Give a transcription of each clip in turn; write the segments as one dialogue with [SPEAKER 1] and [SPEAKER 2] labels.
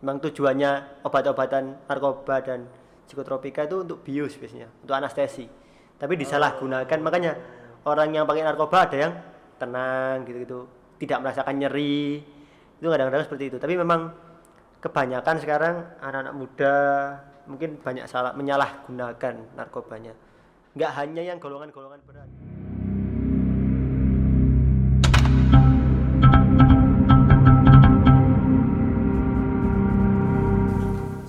[SPEAKER 1] Memang tujuannya obat-obatan narkoba dan psikotropika itu untuk bius biasanya, untuk anestesi. Tapi disalahgunakan, makanya orang yang pakai narkoba ada yang tenang gitu-gitu, tidak merasakan nyeri. Itu kadang-kadang seperti itu. Tapi memang kebanyakan sekarang anak-anak muda mungkin banyak salah menyalahgunakan narkobanya. Nggak hanya yang golongan-golongan berat.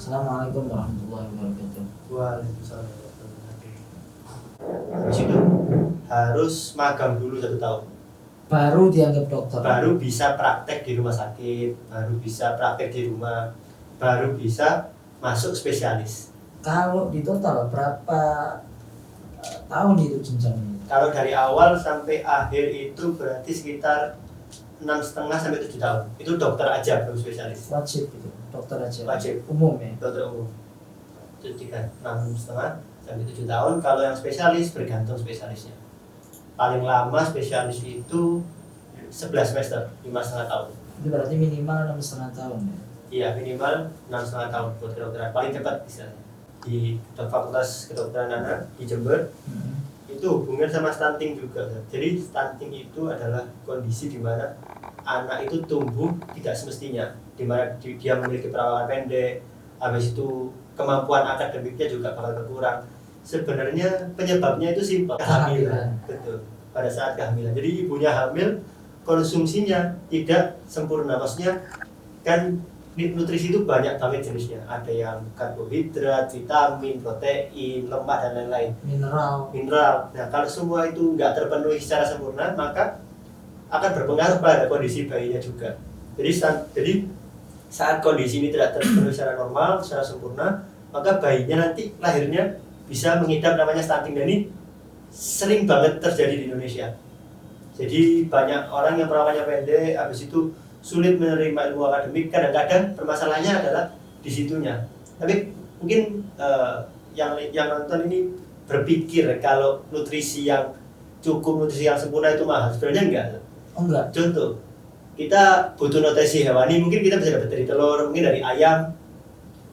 [SPEAKER 2] Assalamualaikum warahmatullahi wabarakatuh.
[SPEAKER 1] Waalaikumsalam warahmatullahi wabarakatuh. Habis itu harus magang dulu 1 tahun.
[SPEAKER 2] Baru dianggap dokter.
[SPEAKER 1] Baru bisa praktek di rumah sakit, baru bisa praktek di rumah, baru bisa masuk spesialis.
[SPEAKER 2] Kalau di total berapa tahun itu jenjangnya?
[SPEAKER 1] Kalau dari awal sampai akhir itu berarti sekitar 6,5 sampai 7 tahun. Itu dokter aja, belum spesialis.
[SPEAKER 2] Wajib gitu, dokter aja.
[SPEAKER 1] Wajib.
[SPEAKER 2] Umum ya.
[SPEAKER 1] Dokter umum. Itu 6,5 sampai 7 tahun. Kalau yang spesialis bergantung spesialisnya. Paling lama spesialis itu 11 semester, 5,5 tahun.
[SPEAKER 2] Itu berarti minimal 6,5 tahun ya.
[SPEAKER 1] Iya, minimal 6,5 tahun buat kedokteran. Paling cepat istilahnya. Di Fakultas Kedokteran Anak di Jember, itu hubungan sama stunting juga. Jadi stunting itu adalah kondisi di mana anak itu tumbuh tidak semestinya, di mana dia memiliki perawakan pendek, habis itu kemampuan akademiknya juga bakal berkurang. Sebenarnya penyebabnya itu simpel, kehamilan. Betul. Pada saat kehamilan. Jadi ibunya hamil, konsumsinya tidak sempurna. Maksudnya kan nutrisi itu banyak banget jenisnya. Ada yang karbohidrat, vitamin, protein, lemak dan lain-lain. Mineral. Nah, kalau semua itu nggak terpenuhi secara sempurna, maka akan berpengaruh pada kondisi bayinya juga. Jadi saat kondisi ini tidak terpenuhi secara normal, secara sempurna, maka bayinya nanti lahirnya bisa mengidap namanya stunting, dan ini sering banget terjadi di Indonesia. Jadi banyak orang yang perawakannya pendek, habis itu sulit menerima ilmu akademik. Kadang-kadang permasalahannya adalah di situnya. Tapi mungkin yang nonton ini berpikir kalau nutrisi yang cukup, nutrisi yang sempurna itu mahal. Sebenarnya enggak.
[SPEAKER 2] Oh enggak.
[SPEAKER 1] Contoh, kita butuh nutrisi hewani, mungkin kita bisa dapat dari telur, mungkin dari ayam,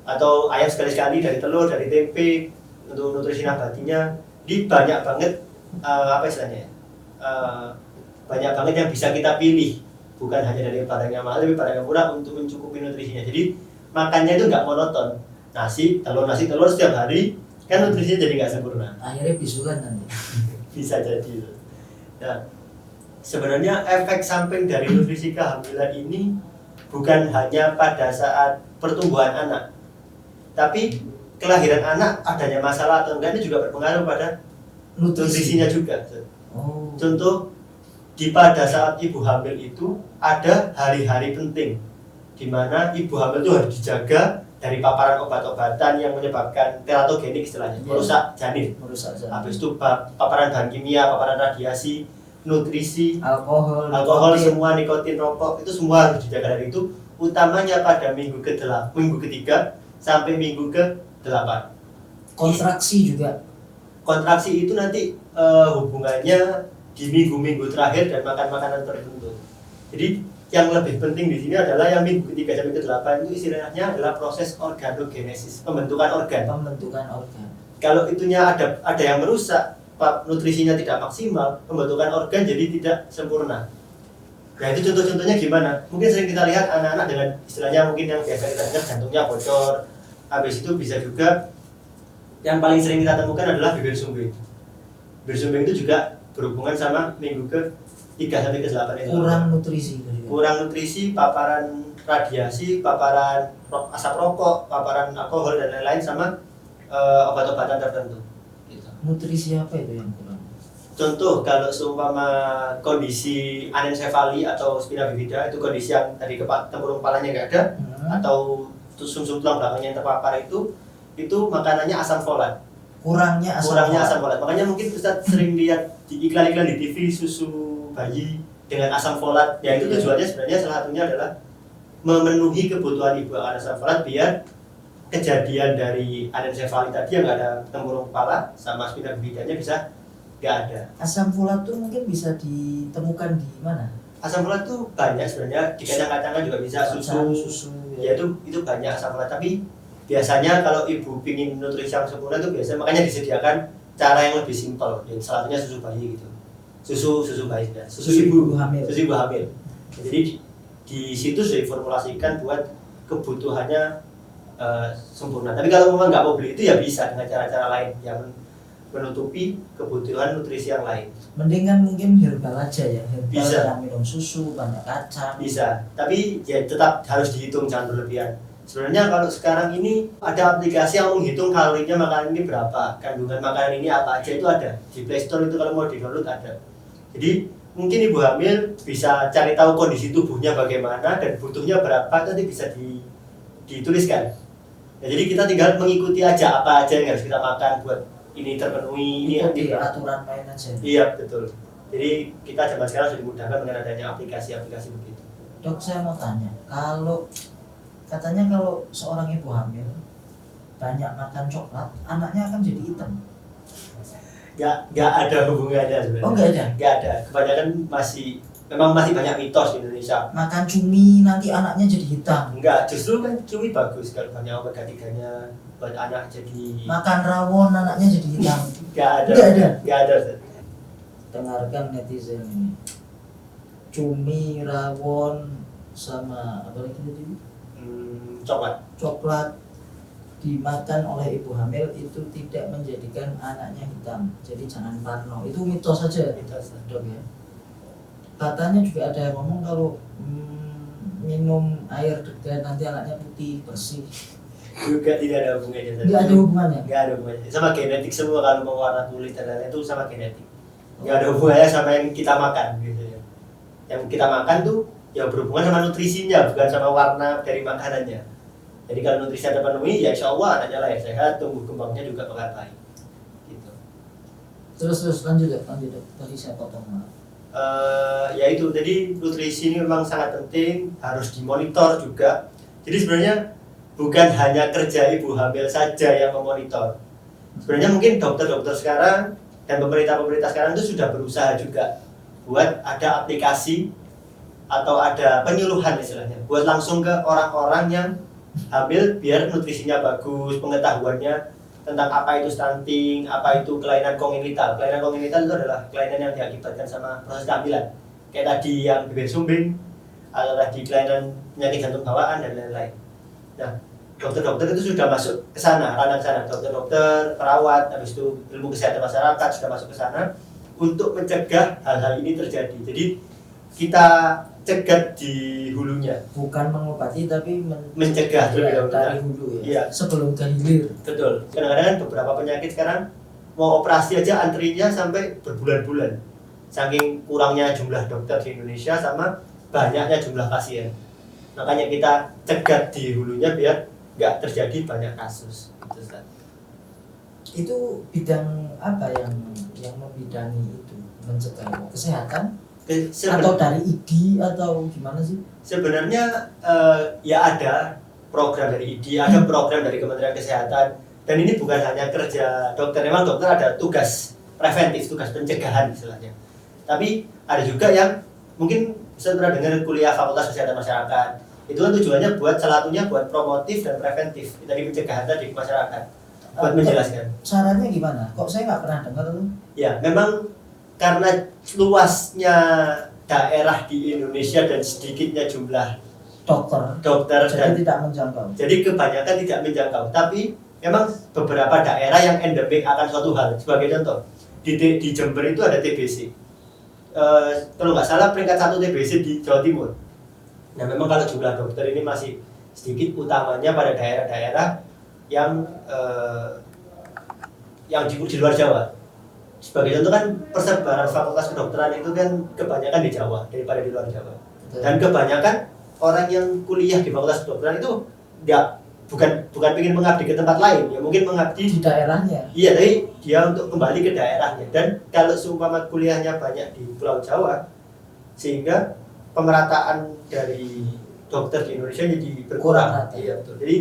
[SPEAKER 1] atau ayam sekali-sekali, dari telur, dari tempe. Untuk nutrisi nabatinya, di banyak banget banyak banget yang bisa kita pilih. Bukan hanya dari barang yang mahal, tapi barang yang murah untuk mencukupi nutrisinya. Jadi makannya itu nggak monoton. Nasi telur setiap hari, kan nutrisinya jadi nggak sempurna.
[SPEAKER 2] Akhirnya bisulan nanti.
[SPEAKER 1] Bisa jadi. Nah, sebenarnya efek samping dari nutrisi kehamilan ini bukan hanya pada saat pertumbuhan anak, tapi kelahiran anak adanya masalah atau enggak ini juga berpengaruh pada nutrisinya juga.
[SPEAKER 2] Oh.
[SPEAKER 1] Contoh, pada saat ibu hamil itu ada hari-hari penting di mana ibu hamil itu harus dijaga dari paparan obat-obatan yang menyebabkan teratogenik istilahnya, merusak janin. Habis itu paparan bahan kimia, paparan radiasi, nutrisi, alkohol, semua nikotin, rokok, itu semua harus dijaga dari itu, utamanya pada minggu ketiga sampai minggu ke-8.
[SPEAKER 2] Kontraksi juga.
[SPEAKER 1] Kontraksi itu nanti hubungannya di minggu-minggu terakhir dan makan makanan tertentu. Jadi yang lebih penting di sini adalah yang minggu ketiga sampai ke-8 itu istilahnya adalah proses organogenesis, pembentukan organ. Kalau itunya ada yang merusak, nutrisinya tidak maksimal, pembentukan organ jadi tidak sempurna. Nah, itu contoh-contohnya gimana? Mungkin sering kita lihat anak-anak dengan istilahnya mungkin yang biasa kita dengar jantungnya bocor. Habis itu bisa juga yang paling sering kita temukan adalah bibir sumbing. Bibir sumbing itu juga berhubungan sama minggu ke-3 sampai ke-8 itu. Kurang nutrisi, paparan radiasi, paparan asap rokok, paparan alkohol dan lain-lain, sama obat-obatan tertentu. Gitu.
[SPEAKER 2] Nutrisi apa itu yang kurang?
[SPEAKER 1] Contoh, kalau seumpama kondisi anencefali atau spina bifida, itu kondisi yang tadi tempurung kepalanya nggak ada, atau sumsum tulang belakangnya yang terpapar, itu makanannya asam folat.
[SPEAKER 2] Kurangnya
[SPEAKER 1] asam folat. Makanya mungkin Ustadz sering lihat di iklan-iklan di TV susu bayi dengan asam folat. Ya itu tujuannya sebenarnya salah satunya adalah memenuhi kebutuhan ibu akan asam folat biar kejadian dari anencefali tadi yang nggak ada tempurung kepala sama spina bifidanya bisa nggak ada.
[SPEAKER 2] Asam folat tuh mungkin bisa ditemukan di mana?
[SPEAKER 1] Asam folat tuh banyak sebenarnya, di kacang-kacangan juga bisa, susu, Ya itu banyak asam folat, tapi biasanya kalau ibu pingin nutrisi yang sempurna itu biasanya makanya disediakan cara yang lebih simpel, dan salah satunya susu bayi gitu. Susu bayi ya. Susu ibu hamil. Jadi di situ sudah diformulasikan buat kebutuhannya sempurna. Tapi kalau memang nggak mau beli itu ya bisa dengan cara-cara lain yang menutupi kebutuhan nutrisi yang lain.
[SPEAKER 2] Mending kan mungkin herbal aja ya, herbal
[SPEAKER 1] Bisa.
[SPEAKER 2] yang minum susu, banyak kacang.
[SPEAKER 1] Bisa, tapi ya tetap harus dihitung, jangan berlebihan. Sebenarnya kalau sekarang ini ada aplikasi yang menghitung kalorinya makanan ini berapa, kandungan makanan ini apa aja, itu ada di Play Store, itu kalau mau di-download ada. Jadi mungkin ibu hamil bisa cari tahu kondisi tubuhnya bagaimana dan butuhnya berapa, nanti bisa dituliskan. Ya, jadi kita tinggal mengikuti aja apa aja yang harus kita makan buat ini terpenuhi, ini
[SPEAKER 2] aturan main aja.
[SPEAKER 1] Iya betul. Jadi kita zaman sekarang sudah dimudahkan dengan adanya aplikasi-aplikasi begitu.
[SPEAKER 2] Dok, saya mau tanya, kalau katanya kalau seorang ibu hamil banyak makan coklat, anaknya akan jadi hitam.
[SPEAKER 1] Nggak ada hubungannya sebenarnya.
[SPEAKER 2] Oh, nggak ada?
[SPEAKER 1] Nggak ada. Kebanyakan memang masih banyak mitos di Indonesia.
[SPEAKER 2] Makan cumi nanti anaknya jadi hitam.
[SPEAKER 1] Enggak, justru kan cumi bagus kalau banyak omega 3-nya buat anak jadi.
[SPEAKER 2] Makan rawon anaknya jadi hitam.
[SPEAKER 1] Nggak ada. Nggak ada.
[SPEAKER 2] Dengarkan netizen ini. Cumi, rawon, sama apa lagi tadi? Coklat dimakan oleh ibu hamil itu tidak menjadikan anaknya hitam. Jadi jangan parno. Itu mitos saja, Dok ya. Katanya juga ada yang ngomong kalau minum air degan nanti anaknya putih bersih.
[SPEAKER 1] Juga tidak ada hubungannya.
[SPEAKER 2] Nggak ada hubungannya.
[SPEAKER 1] Nggak ada hubungannya. Sama genetik semua, kalau mau warna kulit dan lain-lain itu sama genetik. Nggak ada hubungannya sama yang kita makan gitu ya. Yang kita makan tuh ya berhubungan sama nutrisinya, bukan sama warna dari makanannya. Jadi kalau nutrisinya terpenuhi, ya insya Allah anaknya lahir sehat, tumbuh kembangnya juga bakal baik. Gitu.
[SPEAKER 2] Terus lanjut dok. Tadi saya potong.
[SPEAKER 1] Ya itu, jadi nutrisi ini memang sangat penting, harus dimonitor juga. Jadi sebenarnya bukan hanya kerja ibu hamil saja yang memonitor. Sebenarnya mungkin dokter-dokter sekarang dan pemerintah sekarang itu sudah berusaha juga buat ada aplikasi atau ada penyuluhan istilahnya, buat langsung ke orang-orang yang hamil biar nutrisinya bagus, pengetahuannya tentang apa itu stunting, apa itu kelainan kongenital. Kelainan kongenital itu adalah kelainan yang diakibatkan sama proses kehamilan. Kayak tadi yang bibir sumbing, atau tadi kelainan penyakit jantung bawaan dan lain-lain. Nah, dokter-dokter itu sudah masuk ke sana, ranah sana. Dokter-dokter, perawat, habis itu ilmu kesehatan masyarakat sudah masuk ke sana untuk mencegah hal-hal ini terjadi. Jadi kita cegat di hulunya,
[SPEAKER 2] bukan mengobati tapi
[SPEAKER 1] mencegah
[SPEAKER 2] dari hulu ya.
[SPEAKER 1] Iya.
[SPEAKER 2] Sebelum ke hilir.
[SPEAKER 1] Betul. Kadang-kadang beberapa penyakit sekarang mau operasi aja antrinya sampai berbulan-bulan. Saking kurangnya jumlah dokter di Indonesia sama banyaknya jumlah pasien. Makanya kita cegat di hulunya biar nggak terjadi banyak kasus. Gitu, Ustaz.
[SPEAKER 2] Itu bidang apa yang membidangi itu, mencegah kesehatan? Atau dari ID atau gimana sih?
[SPEAKER 1] Sebenarnya ya ada program dari ID, ada program dari Kementerian Kesehatan, dan ini bukan hanya kerja dokter. Memang dokter ada tugas preventif, tugas pencegahan istilahnya. Tapi ada juga yang mungkin bisa pernah dengar kuliah Fakultas Kesehatan Masyarakat. Itu kan tujuannya buat salah satunya buat promotif dan preventif dari pencegahan tadi ke masyarakat. Buat menjelaskan.
[SPEAKER 2] Caranya gimana? Kok saya nggak pernah dengar tuh?
[SPEAKER 1] Ya, memang karena luasnya daerah di Indonesia dan sedikitnya jumlah dokter
[SPEAKER 2] jadi
[SPEAKER 1] dan
[SPEAKER 2] tidak menjangkau.
[SPEAKER 1] Jadi kebanyakan tidak menjangkau. Tapi memang beberapa daerah yang endemik akan suatu hal. Sebagai contoh, di Jember itu ada TBC. Kalau nggak salah peringkat 1 TBC di Jawa Timur. Nah, memang kalau jumlah dokter ini masih sedikit, utamanya pada daerah-daerah yang di luar Jawa. Sebagai contoh kan persebaran fakultas kedokteran itu kan kebanyakan di Jawa daripada di luar Jawa.
[SPEAKER 2] Betul.
[SPEAKER 1] Dan kebanyakan orang yang kuliah di fakultas kedokteran itu bukan ingin mengabdi ke tempat lain, ya mungkin mengabdi
[SPEAKER 2] di daerahnya.
[SPEAKER 1] Iya, tapi dia untuk kembali ke daerahnya. Dan kalau seumpama kuliahnya banyak di Pulau Jawa, sehingga pemerataan dari dokter di Indonesia jadi berkurang. Iya, betul. Jadi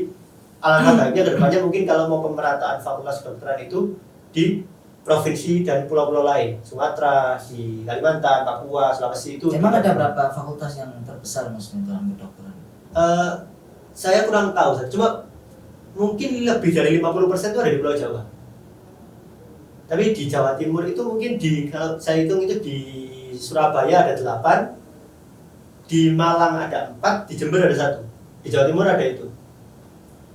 [SPEAKER 1] alangkah baiknya kedepannya mungkin kalau mau pemerataan fakultas kedokteran itu di provinsi dan pulau-pulau lain, Sumatera, di Kalimantan, Papua, Sulawesi itu.
[SPEAKER 2] Emang ada berapa fakultas yang terbesar maksudnya dalam kedokteran?
[SPEAKER 1] saya kurang tahu, cuma mungkin lebih dari 50% itu ada di Pulau Jawa. Tapi di Jawa Timur itu mungkin kalau saya hitung itu di Surabaya ada 8, di Malang ada 4, di Jember ada 1. Di Jawa Timur ada itu.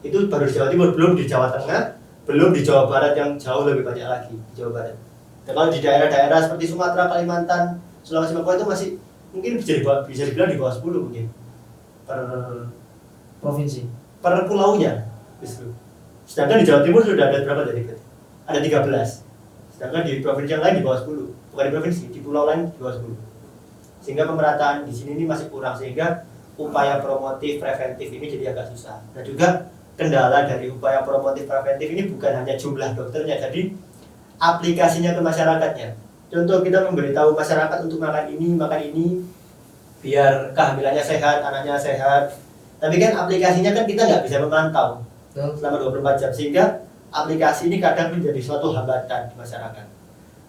[SPEAKER 1] Itu baru di Jawa Timur, belum di Jawa Tengah, belum di Jawa Barat yang jauh lebih banyak lagi di Jawa Barat. Dan kalau di daerah-daerah seperti Sumatera, Kalimantan, Sulawesi, Papua itu masih mungkin bisa dibilang di bawah 10 mungkin per
[SPEAKER 2] provinsi,
[SPEAKER 1] per pulaunya justru. Sedangkan di Jawa Timur sudah ada berapa tadi? Ada 13. Sedangkan di provinsi yang lain di bawah 10. Bukan di provinsi, di pulau lain di bawah 10. Sehingga pemerataan di sini ini masih kurang, sehingga upaya promotif preventif ini jadi agak susah. Dan juga kendala dari upaya promotif preventif ini bukan hanya jumlah dokternya, jadi aplikasinya ke masyarakatnya. Contoh, kita memberitahu masyarakat untuk makan ini biar kehamilannya sehat, anaknya sehat. Tapi kan aplikasinya kan kita nggak bisa memantau selama 24 jam, sehingga aplikasi ini kadang menjadi suatu hambatan di masyarakat.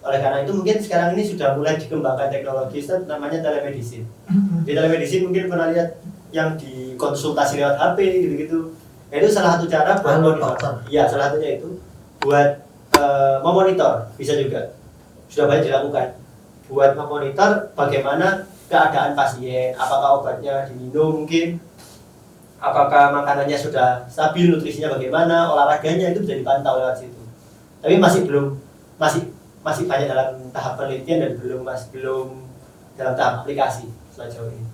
[SPEAKER 1] Oleh karena itu mungkin sekarang ini sudah mulai dikembangkan teknologi namanya telemedicine. Di telemedicine mungkin pernah lihat yang dikonsultasi lewat HP gitu-gitu. Itu salah satu cara buat monitor. Iya, salah satunya itu buat memonitor, bisa juga. Sudah banyak dilakukan. Buat memonitor bagaimana keadaan pasien, apakah obatnya diminum mungkin, apakah makanannya sudah stabil, nutrisinya bagaimana, olahraganya itu bisa dipantau lewat situ. Tapi masih banyak dalam tahap penelitian dan belum dalam tahap aplikasi sejauh ini.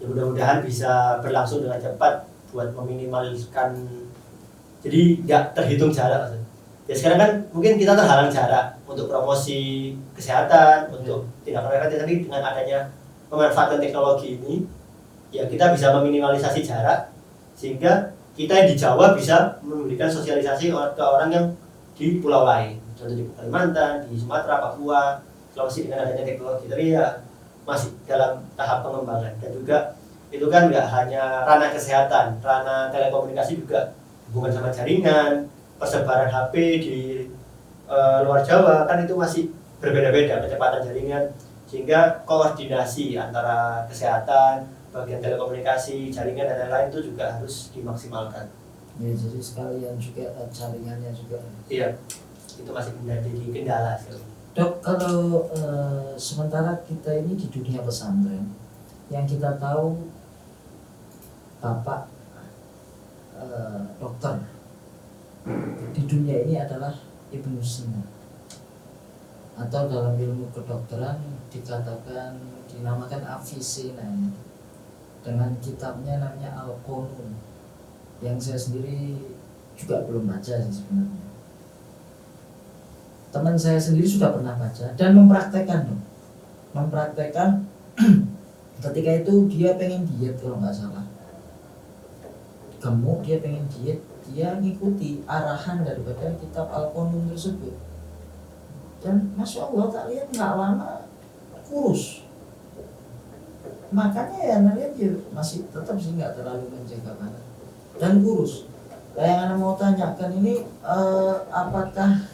[SPEAKER 1] Ya mudah-mudahan bisa berlangsung dengan cepat buat meminimalkan, jadi nggak terhitung jarak. Ya sekarang kan mungkin kita terhalang jarak untuk promosi kesehatan, untuk tindakan preventif, tapi dengan adanya memanfaatkan teknologi ini, ya kita bisa meminimalisasi jarak, sehingga kita di Jawa bisa memberikan sosialisasi ke orang yang di pulau lain, contoh di Kalimantan, di Sumatera, Papua, Sulawesi, dengan adanya teknologi. Tapi ya masih dalam tahap pengembangan. Dan juga itu kan nggak hanya ranah kesehatan, ranah telekomunikasi juga, hubungan sama jaringan, persebaran HP di luar Jawa kan itu masih berbeda-beda kecepatan jaringan, sehingga koordinasi antara kesehatan, bagian telekomunikasi, jaringan dan lain-lain itu juga harus dimaksimalkan.
[SPEAKER 2] Ya, jadi sekalian juga jaringannya juga.
[SPEAKER 1] Iya, itu masih menjadi kendala sih.
[SPEAKER 2] Dok, kalau sementara kita ini di dunia pesantren, yang kita tahu Bapak dokter di dunia ini adalah Ibnu Sina, atau dalam ilmu kedokteran dinamakan Avicenna, dengan kitabnya namanya Al-Qanun, yang saya sendiri juga belum baca sih sebenarnya. Teman saya sendiri sudah pernah baca dan mempraktekkan ketika itu dia pengen diet, kalau nggak salah gemuk, dia pengen diet, dia ngikuti arahan daripada kitab Al-Qanun tersebut, dan Masya Allah tak lihat nggak lama kurus. Makanya ya lihat dia masih tetap sih nggak terlalu menjaga badan dan kurus. Nah, yang Anda mau tanyakan ini apakah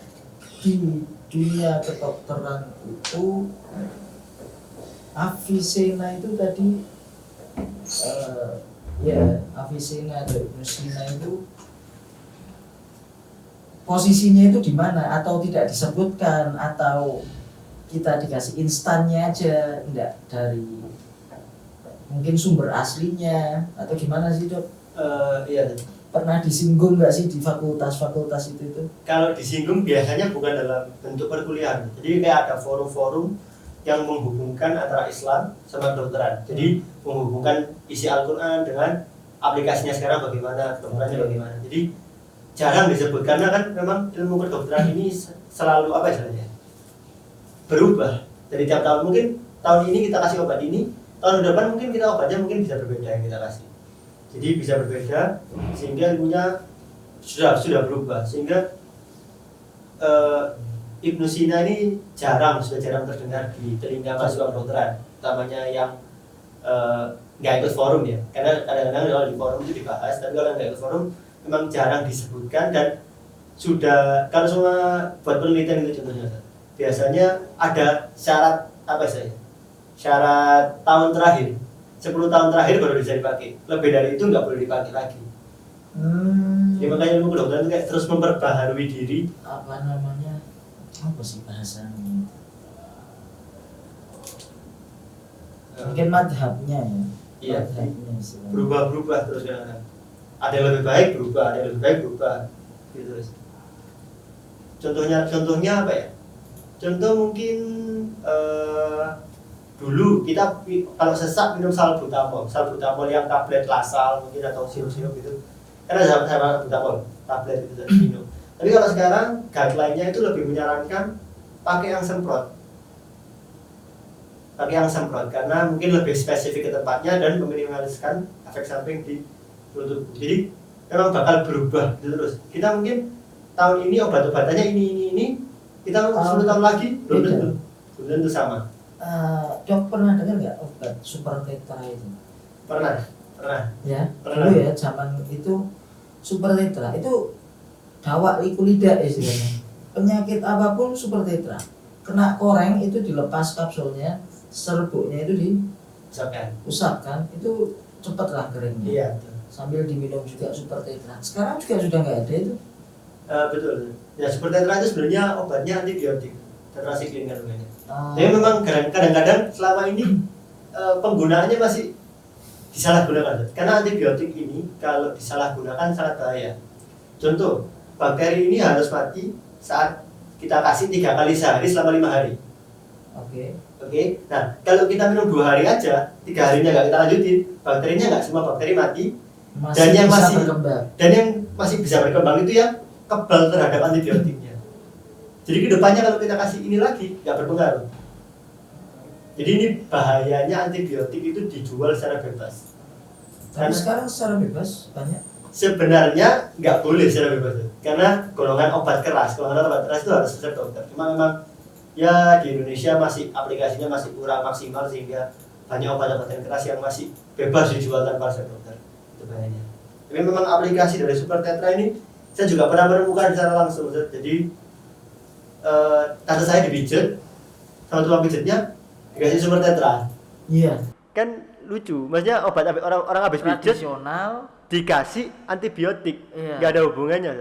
[SPEAKER 2] di dunia kedokteran itu Avicenna itu tadi Avicenna dari Ibnu Sina itu posisinya itu di mana, atau tidak disebutkan, atau kita dikasih instannya aja, enggak dari mungkin sumber aslinya, atau gimana sih Dok?
[SPEAKER 1] Iya.
[SPEAKER 2] Pernah disinggung nggak sih di fakultas itu?
[SPEAKER 1] Kalau disinggung biasanya bukan dalam bentuk perkuliahan, jadi kayak ada forum-forum yang menghubungkan antara Islam sama kedokteran. Jadi menghubungkan isi Al-Quran dengan aplikasinya sekarang bagaimana, kedokterannya bagaimana. Jadi jarang disebut, karena kan memang ilmu kedokteran ini selalu berubah dari tiap tahun. Mungkin tahun ini kita kasih obat ini, tahun depan mungkin kita obatnya mungkin bisa berbeda yang kita kasih. Jadi bisa berbeda, sehingga ilmunya sudah berubah, sehingga Ibnu Sina ini sudah jarang terdengar di telinga mahasiswa kedokteran, utamanya yang nggak ikut forum ya, karena kadang-kadang kalau di forum itu dibahas, tapi kalau nggak ikut forum memang jarang disebutkan. Dan sudah, kalau semua buat penelitian itu contohnya biasanya ada syarat syarat tahun terakhir 10 tahun terakhir baru bisa dipakai. Lebih dari itu nggak boleh dipakai lagi. Jadi makanya ilmu kedokteran itu kayak terus memperbaharui diri.
[SPEAKER 2] Apa namanya? Apa sih bahasanya? Mungkin madhabnya ya.
[SPEAKER 1] Iya.
[SPEAKER 2] Madhabnya istilahnya.
[SPEAKER 1] Berubah-berubah terus kan. Ada yang lebih baik berubah, ada yang lebih baik berubah. Gitu terus. Contohnya apa ya? Contoh mungkin dulu kita kalau sesak minum salbutamol yang tablet lasal mungkin atau sirup-sirup gitu. Karena sama salbutamol tablet itu minum. Tapi kalau sekarang guideline-nya itu lebih menyarankan pakai yang semprot. Karena mungkin lebih spesifik ke tempatnya dan meminimaliskan efek samping di tubuh. Jadi memang bakal berubah gitu terus. Kita mungkin tahun ini obat-obatannya ini kita 10 tahun lagi belum tentu sama.
[SPEAKER 2] Dok pernah dengar nggak obat super tetra itu?
[SPEAKER 1] Pernah.
[SPEAKER 2] Ya.
[SPEAKER 1] Pernah.
[SPEAKER 2] Dulu ya zaman itu super tetra itu dawak liku lidah istilahnya. Penyakit apapun super tetra. Kena koreng itu dilepas kapsulnya, serbuknya itu diusapkan, itu cepat lah keringnya.
[SPEAKER 1] Iya.
[SPEAKER 2] Sambil diminum juga super tetra. Sekarang juga sudah nggak ada itu.
[SPEAKER 1] Betul. Ya super tetra itu sebenarnya obatnya antibiotik. Tetrasiklin kan namanya. Tapi memang kadang-kadang selama ini penggunaannya masih disalahgunakan. Karena antibiotik ini kalau disalahgunakan sangat bahaya. Contoh, bakteri ini harus mati saat kita kasih 3 kali sehari selama 5 hari. Oke. Nah, kalau kita minum 2 hari aja, 3 harinya nggak kita lanjutin, bakterinya nggak semua bakteri mati. Dan yang masih bisa berkembang itu yang kebal terhadap antibiotiknya. Jadi kedepannya kalau kita kasih ini lagi nggak berpengaruh. Jadi ini bahayanya antibiotik itu dijual secara bebas.
[SPEAKER 2] Tapi sekarang secara bebas banyak.
[SPEAKER 1] Sebenarnya nggak boleh secara bebas, karena golongan obat keras itu harus resep dokter. Cuma memang ya di Indonesia masih aplikasinya masih kurang maksimal sehingga banyak obat-obatan keras yang masih bebas dijual tanpa resep dokter. Itu bahayanya. Tapi memang aplikasi dari Super Tetra ini saya juga pernah menemukan secara langsung. Jadi tante saya dipijat sama tukang pijatnya dikasih Super Tetra.
[SPEAKER 2] Iya.
[SPEAKER 1] Kan lucu, maksudnya obat orang habis pijat
[SPEAKER 2] tradisional
[SPEAKER 1] dikasih antibiotik,
[SPEAKER 2] iya.
[SPEAKER 1] Nggak ada hubungannya.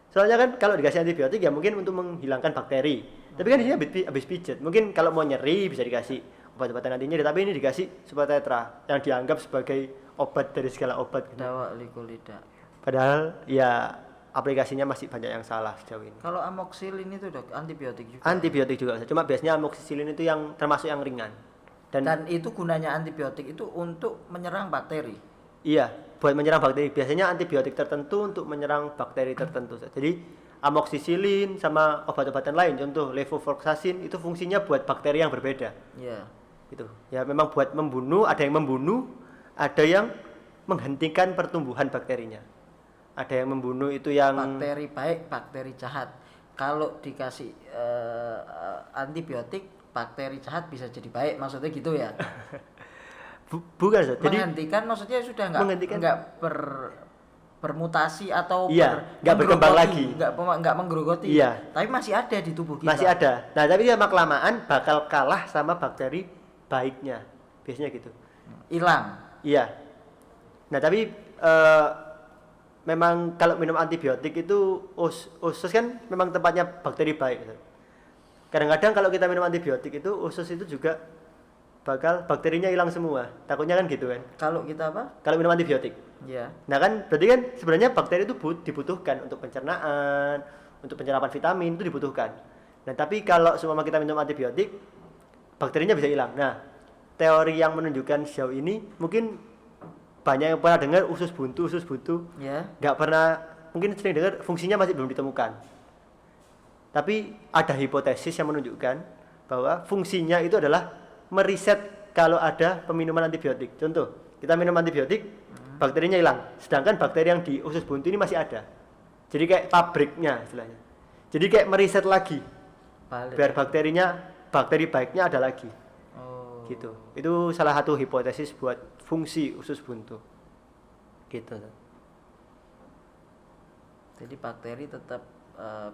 [SPEAKER 1] Soalnya kan kalau dikasih antibiotik ya mungkin untuk menghilangkan bakteri. Tapi kan di sini habis pijat, mungkin kalau mau nyeri bisa dikasih obat-obatan anti nyeri. Tapi ini dikasih Super Tetra yang dianggap sebagai obat dari segala obat.
[SPEAKER 2] Dawak liku lidah.
[SPEAKER 1] Padahal ya aplikasinya masih banyak yang salah sejauh ini.
[SPEAKER 2] Kalau amoxicillin itu dok antibiotik juga.
[SPEAKER 1] Antibiotik juga, cuma biasanya amoxicillin itu yang termasuk yang ringan.
[SPEAKER 2] Dan itu gunanya antibiotik itu untuk menyerang bakteri.
[SPEAKER 1] Iya, buat menyerang bakteri. Biasanya antibiotik tertentu untuk menyerang bakteri tertentu. Jadi amoxicillin sama obat-obatan lain, contoh levofloxacin itu fungsinya buat bakteri yang berbeda.
[SPEAKER 2] Iya.
[SPEAKER 1] Gitu. Ya memang buat membunuh, ada yang membunuh, ada yang menghentikan pertumbuhan bakterinya. Ada yang membunuh itu yang
[SPEAKER 2] bakteri baik, bakteri jahat. Kalau dikasih antibiotik, bakteri jahat bisa jadi baik, maksudnya gitu ya?
[SPEAKER 1] Bukan, jadi
[SPEAKER 2] menghentikan maksudnya sudah nggak bermutasi atau
[SPEAKER 1] nggak berkembang lagi,
[SPEAKER 2] nggak menggerogoti.
[SPEAKER 1] Iya.
[SPEAKER 2] Tapi masih ada di tubuh kita.
[SPEAKER 1] Masih ada. Nah, tapi lama kelamaan bakal kalah sama bakteri baiknya, biasanya gitu.
[SPEAKER 2] Hilang.
[SPEAKER 1] Iya. Nah, tapi memang kalau minum antibiotik itu usus kan memang tempatnya bakteri baik. Kadang-kadang kalau kita minum antibiotik itu usus itu juga bakal bakterinya hilang semua. Takutnya kan gitu kan.
[SPEAKER 2] Kalau kita apa?
[SPEAKER 1] Kalau minum antibiotik.
[SPEAKER 2] Iya.
[SPEAKER 1] Nah kan berarti kan sebenarnya bakteri itu dibutuhkan untuk pencernaan, untuk penyerapan vitamin itu dibutuhkan. Nah tapi kalau semua kita minum antibiotik, bakterinya bisa hilang. Nah teori yang menunjukkan sejauh ini mungkin banyak yang pernah dengar usus buntu,
[SPEAKER 2] ya.
[SPEAKER 1] Nggak pernah, mungkin sering dengar fungsinya masih belum ditemukan. Tapi ada hipotesis yang menunjukkan bahwa fungsinya itu adalah meriset kalau ada peminuman antibiotik. Contoh, kita minum antibiotik, bakterinya hilang, sedangkan bakteri yang di usus buntu ini masih ada. Jadi kayak pabriknya istilahnya. Jadi kayak meriset lagi, biar bakteri baiknya ada lagi. Gitu. Itu salah satu hipotesis buat fungsi usus buntu. Gitu.
[SPEAKER 2] Jadi bakteri tetap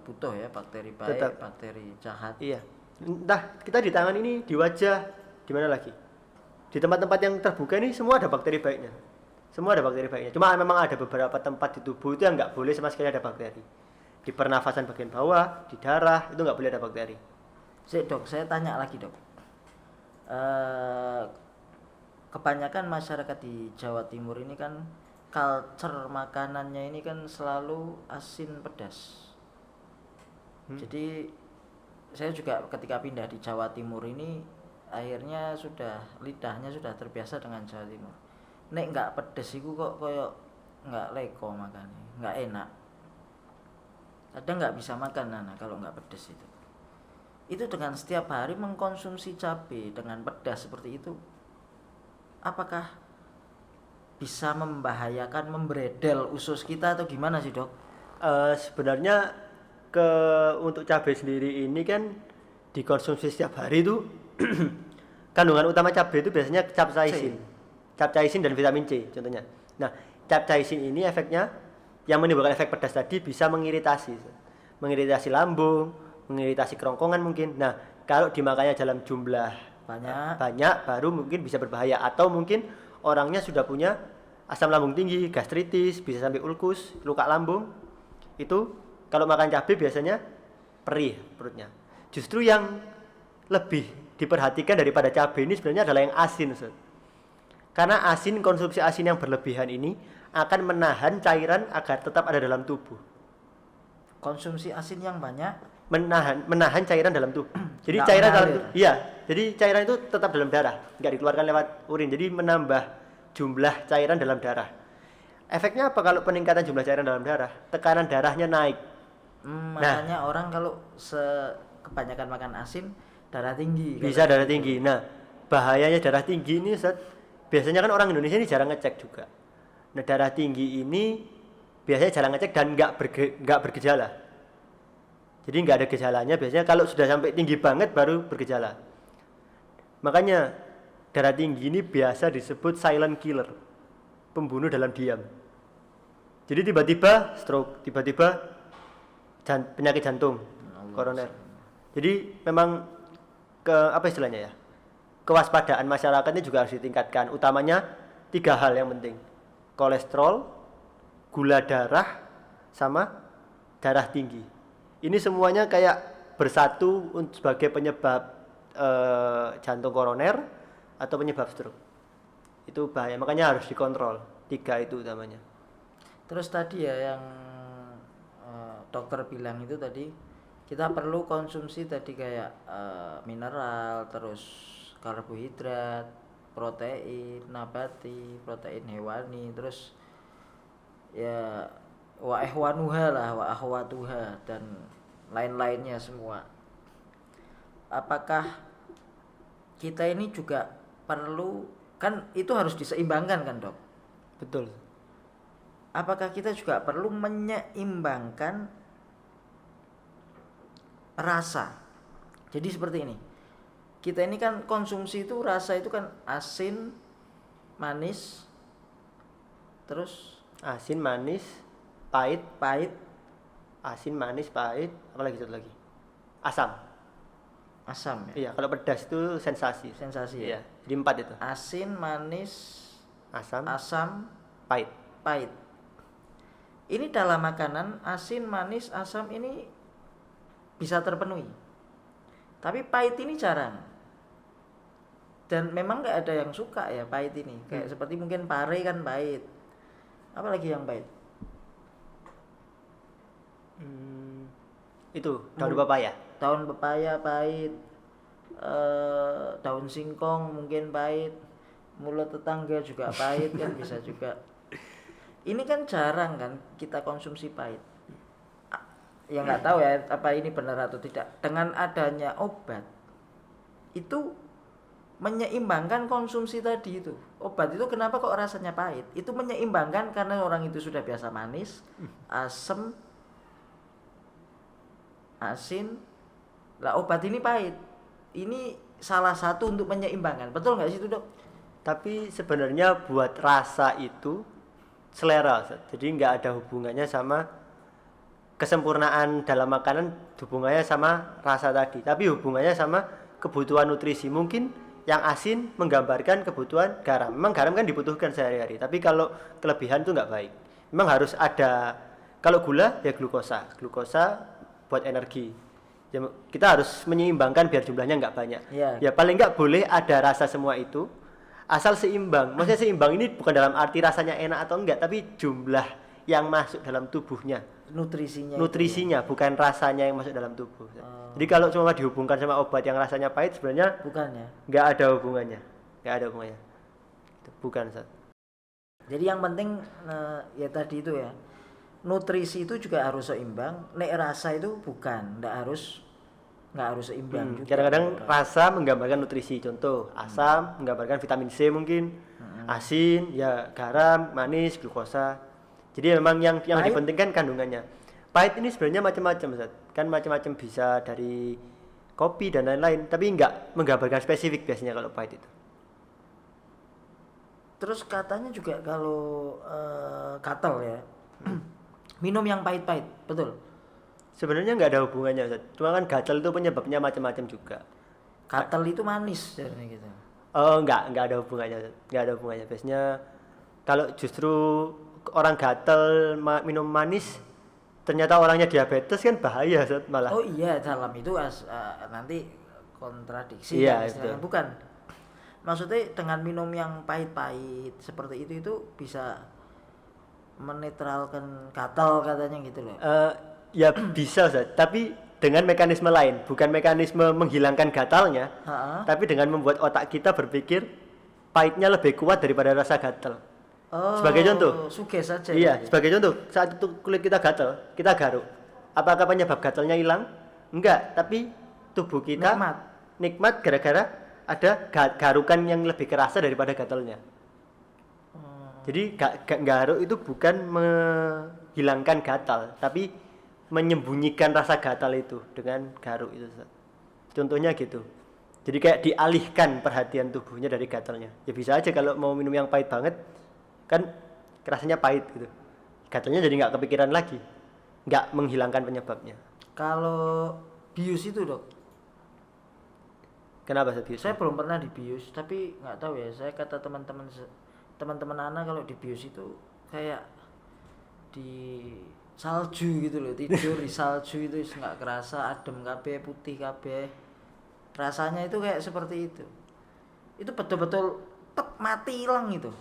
[SPEAKER 2] butuh ya, bakteri baik, tetap. Bakteri jahat.
[SPEAKER 1] Iya. Entah kita di tangan ini, di wajah, di mana lagi?
[SPEAKER 3] Di tempat-tempat yang terbuka ini semua ada bakteri baiknya. Semua ada bakteri baiknya. Cuma memang ada beberapa tempat di tubuh itu yang nggak boleh sama sekali ada bakteri. Di pernafasan bagian bawah, di darah itu nggak boleh ada bakteri.
[SPEAKER 2] Dok, saya tanya lagi dok. Kebanyakan masyarakat di Jawa Timur ini kan culture makanannya ini kan selalu asin pedas. Jadi saya juga ketika pindah di Jawa Timur ini akhirnya lidahnya sudah terbiasa dengan Jawa Timur. Nek nggak pedes itu kok koyo nggak leko makannya, nggak enak. Kadang nggak bisa makan Nana kalau nggak pedes itu. Itu dengan setiap hari mengkonsumsi cabai dengan pedas seperti itu, apakah bisa membahayakan, membredel usus kita atau gimana sih dok?
[SPEAKER 3] Sebenarnya untuk cabai sendiri ini kan dikonsumsi setiap hari itu kandungan utama cabai itu biasanya capsaicin dan vitamin C contohnya. Nah, capsaicin ini efeknya yang menimbulkan efek pedas tadi bisa mengiritasi lambung, mengiritasi kerongkongan mungkin. Nah, kalau dimakannya dalam jumlah banyak baru mungkin bisa berbahaya, atau mungkin orangnya sudah punya asam lambung tinggi, gastritis, bisa sampai ulkus, luka lambung. Itu kalau makan cabai biasanya perih perutnya. Justru yang lebih diperhatikan daripada cabai ini sebenarnya adalah yang asin, Ustaz. Karena konsumsi asin yang berlebihan ini akan menahan cairan agar tetap ada dalam tubuh.
[SPEAKER 2] Konsumsi asin yang banyak
[SPEAKER 3] menahan cairan dalam tubuh. Jadi cairan dalam tubuh, jadi cairan itu tetap dalam darah, nggak dikeluarkan lewat urin. Jadi menambah jumlah cairan dalam darah. Efeknya apa kalau peningkatan jumlah cairan dalam darah? Tekanan darahnya naik.
[SPEAKER 2] Makanya orang kalau kebanyakan makan asin darah tinggi.
[SPEAKER 3] Bisa darah tinggi. Nah, bahayanya darah tinggi ini biasanya kan orang Indonesia ini jarang ngecek juga. Nah, darah tinggi ini biasanya jarang ngecek dan nggak bergejala. Jadi nggak ada gejalanya. Biasanya kalau sudah sampai tinggi banget baru bergejala. Makanya darah tinggi ini biasa disebut silent killer, pembunuh dalam diam. Jadi tiba-tiba stroke, tiba-tiba penyakit jantung, koroner. Jadi memang apa istilahnya ya? Kewaspadaan masyarakatnya juga harus ditingkatkan. Utamanya 3 hal yang penting: kolesterol, gula darah, sama darah tinggi. Ini semuanya kayak bersatu sebagai penyebab jantung koroner atau penyebab stroke. Itu bahaya, makanya harus dikontrol. 3 itu utamanya.
[SPEAKER 2] Terus tadi ya yang dokter bilang itu tadi kita perlu konsumsi tadi kayak mineral, terus karbohidrat, protein nabati, protein hewani, terus ya wa ahwatuha dan lain-lainnya semua. Apakah kita ini juga perlu, kan itu harus diseimbangkan kan dok?
[SPEAKER 3] Betul.
[SPEAKER 2] Apakah kita juga perlu menyeimbangkan rasa? Jadi seperti ini, kita ini kan konsumsi itu rasa itu kan asin, manis, terus
[SPEAKER 3] asin, manis, pahit, asin, manis, pahit, apa lagi satu lagi? Asam ya? Iya, kalau pedas itu sensasi
[SPEAKER 2] ya?
[SPEAKER 3] Iya, jadi 4 itu.
[SPEAKER 2] Asin, manis, asam, pahit. Ini dalam makanan asin, manis, asam ini bisa terpenuhi, tapi pahit ini jarang. Dan memang nggak ada yang suka ya pahit ini. Kayak seperti mungkin pare kan pahit. Apalagi yang pahit?
[SPEAKER 3] Itu daun pepaya.
[SPEAKER 2] Daun pepaya pahit. Daun singkong mungkin pahit. Mulut tetangga juga pahit kan bisa juga. Ini kan jarang kan kita konsumsi pahit. Ya nggak tahu ya apa ini benar atau tidak. Dengan adanya obat itu menyeimbangkan konsumsi tadi itu. Obat itu kenapa kok rasanya pahit? Itu menyeimbangkan karena orang itu sudah biasa manis, asam, asin. Lah obat ini pahit. Ini salah satu untuk menyeimbangkan. Betul nggak sih itu dok?
[SPEAKER 3] Tapi sebenarnya buat rasa itu selera, jadi nggak ada hubungannya sama kesempurnaan dalam makanan, hubungannya sama rasa tadi. Tapi hubungannya sama kebutuhan nutrisi. Mungkin yang asin menggambarkan kebutuhan garam. Memang garam kan dibutuhkan sehari-hari, tapi kalau kelebihan itu nggak baik. Memang harus ada, kalau gula ya glukosa buat energi. Ya, kita harus menyeimbangkan biar jumlahnya nggak banyak. Ya paling nggak boleh ada rasa semua itu, asal seimbang. Maksudnya seimbang ini bukan dalam arti rasanya enak atau enggak, tapi jumlah yang masuk dalam tubuhnya. Nutrisinya ya? Bukan rasanya yang masuk dalam tubuh. Jadi kalau cuma dihubungkan sama obat yang rasanya pahit, sebenarnya
[SPEAKER 2] bukan ya?
[SPEAKER 3] Nggak ada hubungannya. Bukan, Ustaz.
[SPEAKER 2] Jadi yang penting ya tadi itu ya, nutrisi itu juga harus seimbang. Nek rasa itu nggak harus seimbang juga.
[SPEAKER 3] Kadang-kadang rasa menggambarkan nutrisi. Contoh, asam menggambarkan vitamin C mungkin, asin ya garam, manis, glukosa. Jadi memang yang dipentingkan kandungannya. Pahit ini sebenarnya macam-macam, Ustaz. Kan macam-macam, bisa dari kopi dan lain-lain, tapi nggak menggambarkan spesifik biasanya kalau pahit itu.
[SPEAKER 2] Terus katanya juga kalau gatal ya, minum yang pahit-pahit, betul?
[SPEAKER 3] Sebenarnya nggak ada hubungannya, Ustaz. Cuma kan gatal itu penyebabnya macam-macam juga.
[SPEAKER 2] Gatal itu manis jadinya gitu.
[SPEAKER 3] Oh, nggak ada hubungannya, Ustaz. Nggak ada hubungannya. Biasanya kalau justru orang gatal minum manis, ternyata orangnya diabetes kan bahaya, Ustaz, malah.
[SPEAKER 2] Oh iya, dalam itu nanti kontradiksi.
[SPEAKER 3] Iya,
[SPEAKER 2] istilahnya. Bukan. Maksudnya dengan minum yang pahit-pahit seperti itu bisa menetralkan gatal katanya gitu loh.
[SPEAKER 3] Ya bisa, Ustaz, tapi dengan mekanisme lain, bukan mekanisme menghilangkan gatalnya, tapi dengan membuat otak kita berpikir pahitnya lebih kuat daripada rasa gatal. Sebagai contoh,
[SPEAKER 2] suge saja.
[SPEAKER 3] Iya, sebagai contoh, saat itu kulit kita gatal, kita garuk. Apakah penyebab gatalnya hilang? Enggak, tapi tubuh kita nikmat gara-gara ada garukan yang lebih kerasa daripada gatalnya. Jadi garuk itu bukan menghilangkan gatal, tapi menyembunyikan rasa gatal itu dengan garuk itu. Contohnya gitu. Jadi kayak dialihkan perhatian tubuhnya dari gatalnya. Ya bisa aja kalau mau minum yang pahit banget, kan rasanya pahit gitu, gatalnya jadi nggak kepikiran lagi, nggak menghilangkan penyebabnya.
[SPEAKER 2] Kalau bius itu, Dok,
[SPEAKER 3] kenapa bius?
[SPEAKER 2] Saya belum pernah dibius, tapi nggak tahu ya, saya kata teman-teman anak kalau dibius itu kayak di salju gitu loh, tidur di salju itu nggak kerasa, adem kabeh, putih kabeh, rasanya itu kayak seperti itu betul-betul mati hilang itu.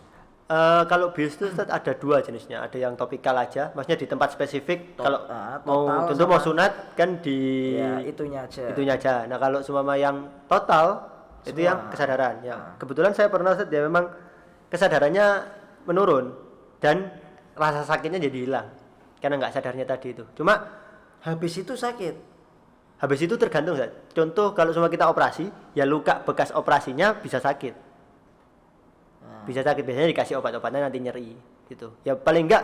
[SPEAKER 3] Kalau bius itu ada dua jenisnya, ada yang topikal aja, maksudnya di tempat spesifik. Kalau mau sunat kan di
[SPEAKER 2] ya, itunya
[SPEAKER 3] aja. Nah kalau seumpama yang total itu yang kesadaran. Ya kebetulan saya pernah, Ustaz, ya memang kesadarannya menurun dan rasa sakitnya jadi hilang karena nggak sadarnya tadi itu. Cuma
[SPEAKER 2] habis itu sakit.
[SPEAKER 3] Habis itu tergantung, Ustaz. Contoh kalau semua kita operasi, ya luka bekas operasinya bisa sakit. Bisa sakit, biasanya dikasih obat-obatnya nanti nyeri gitu. Ya paling enggak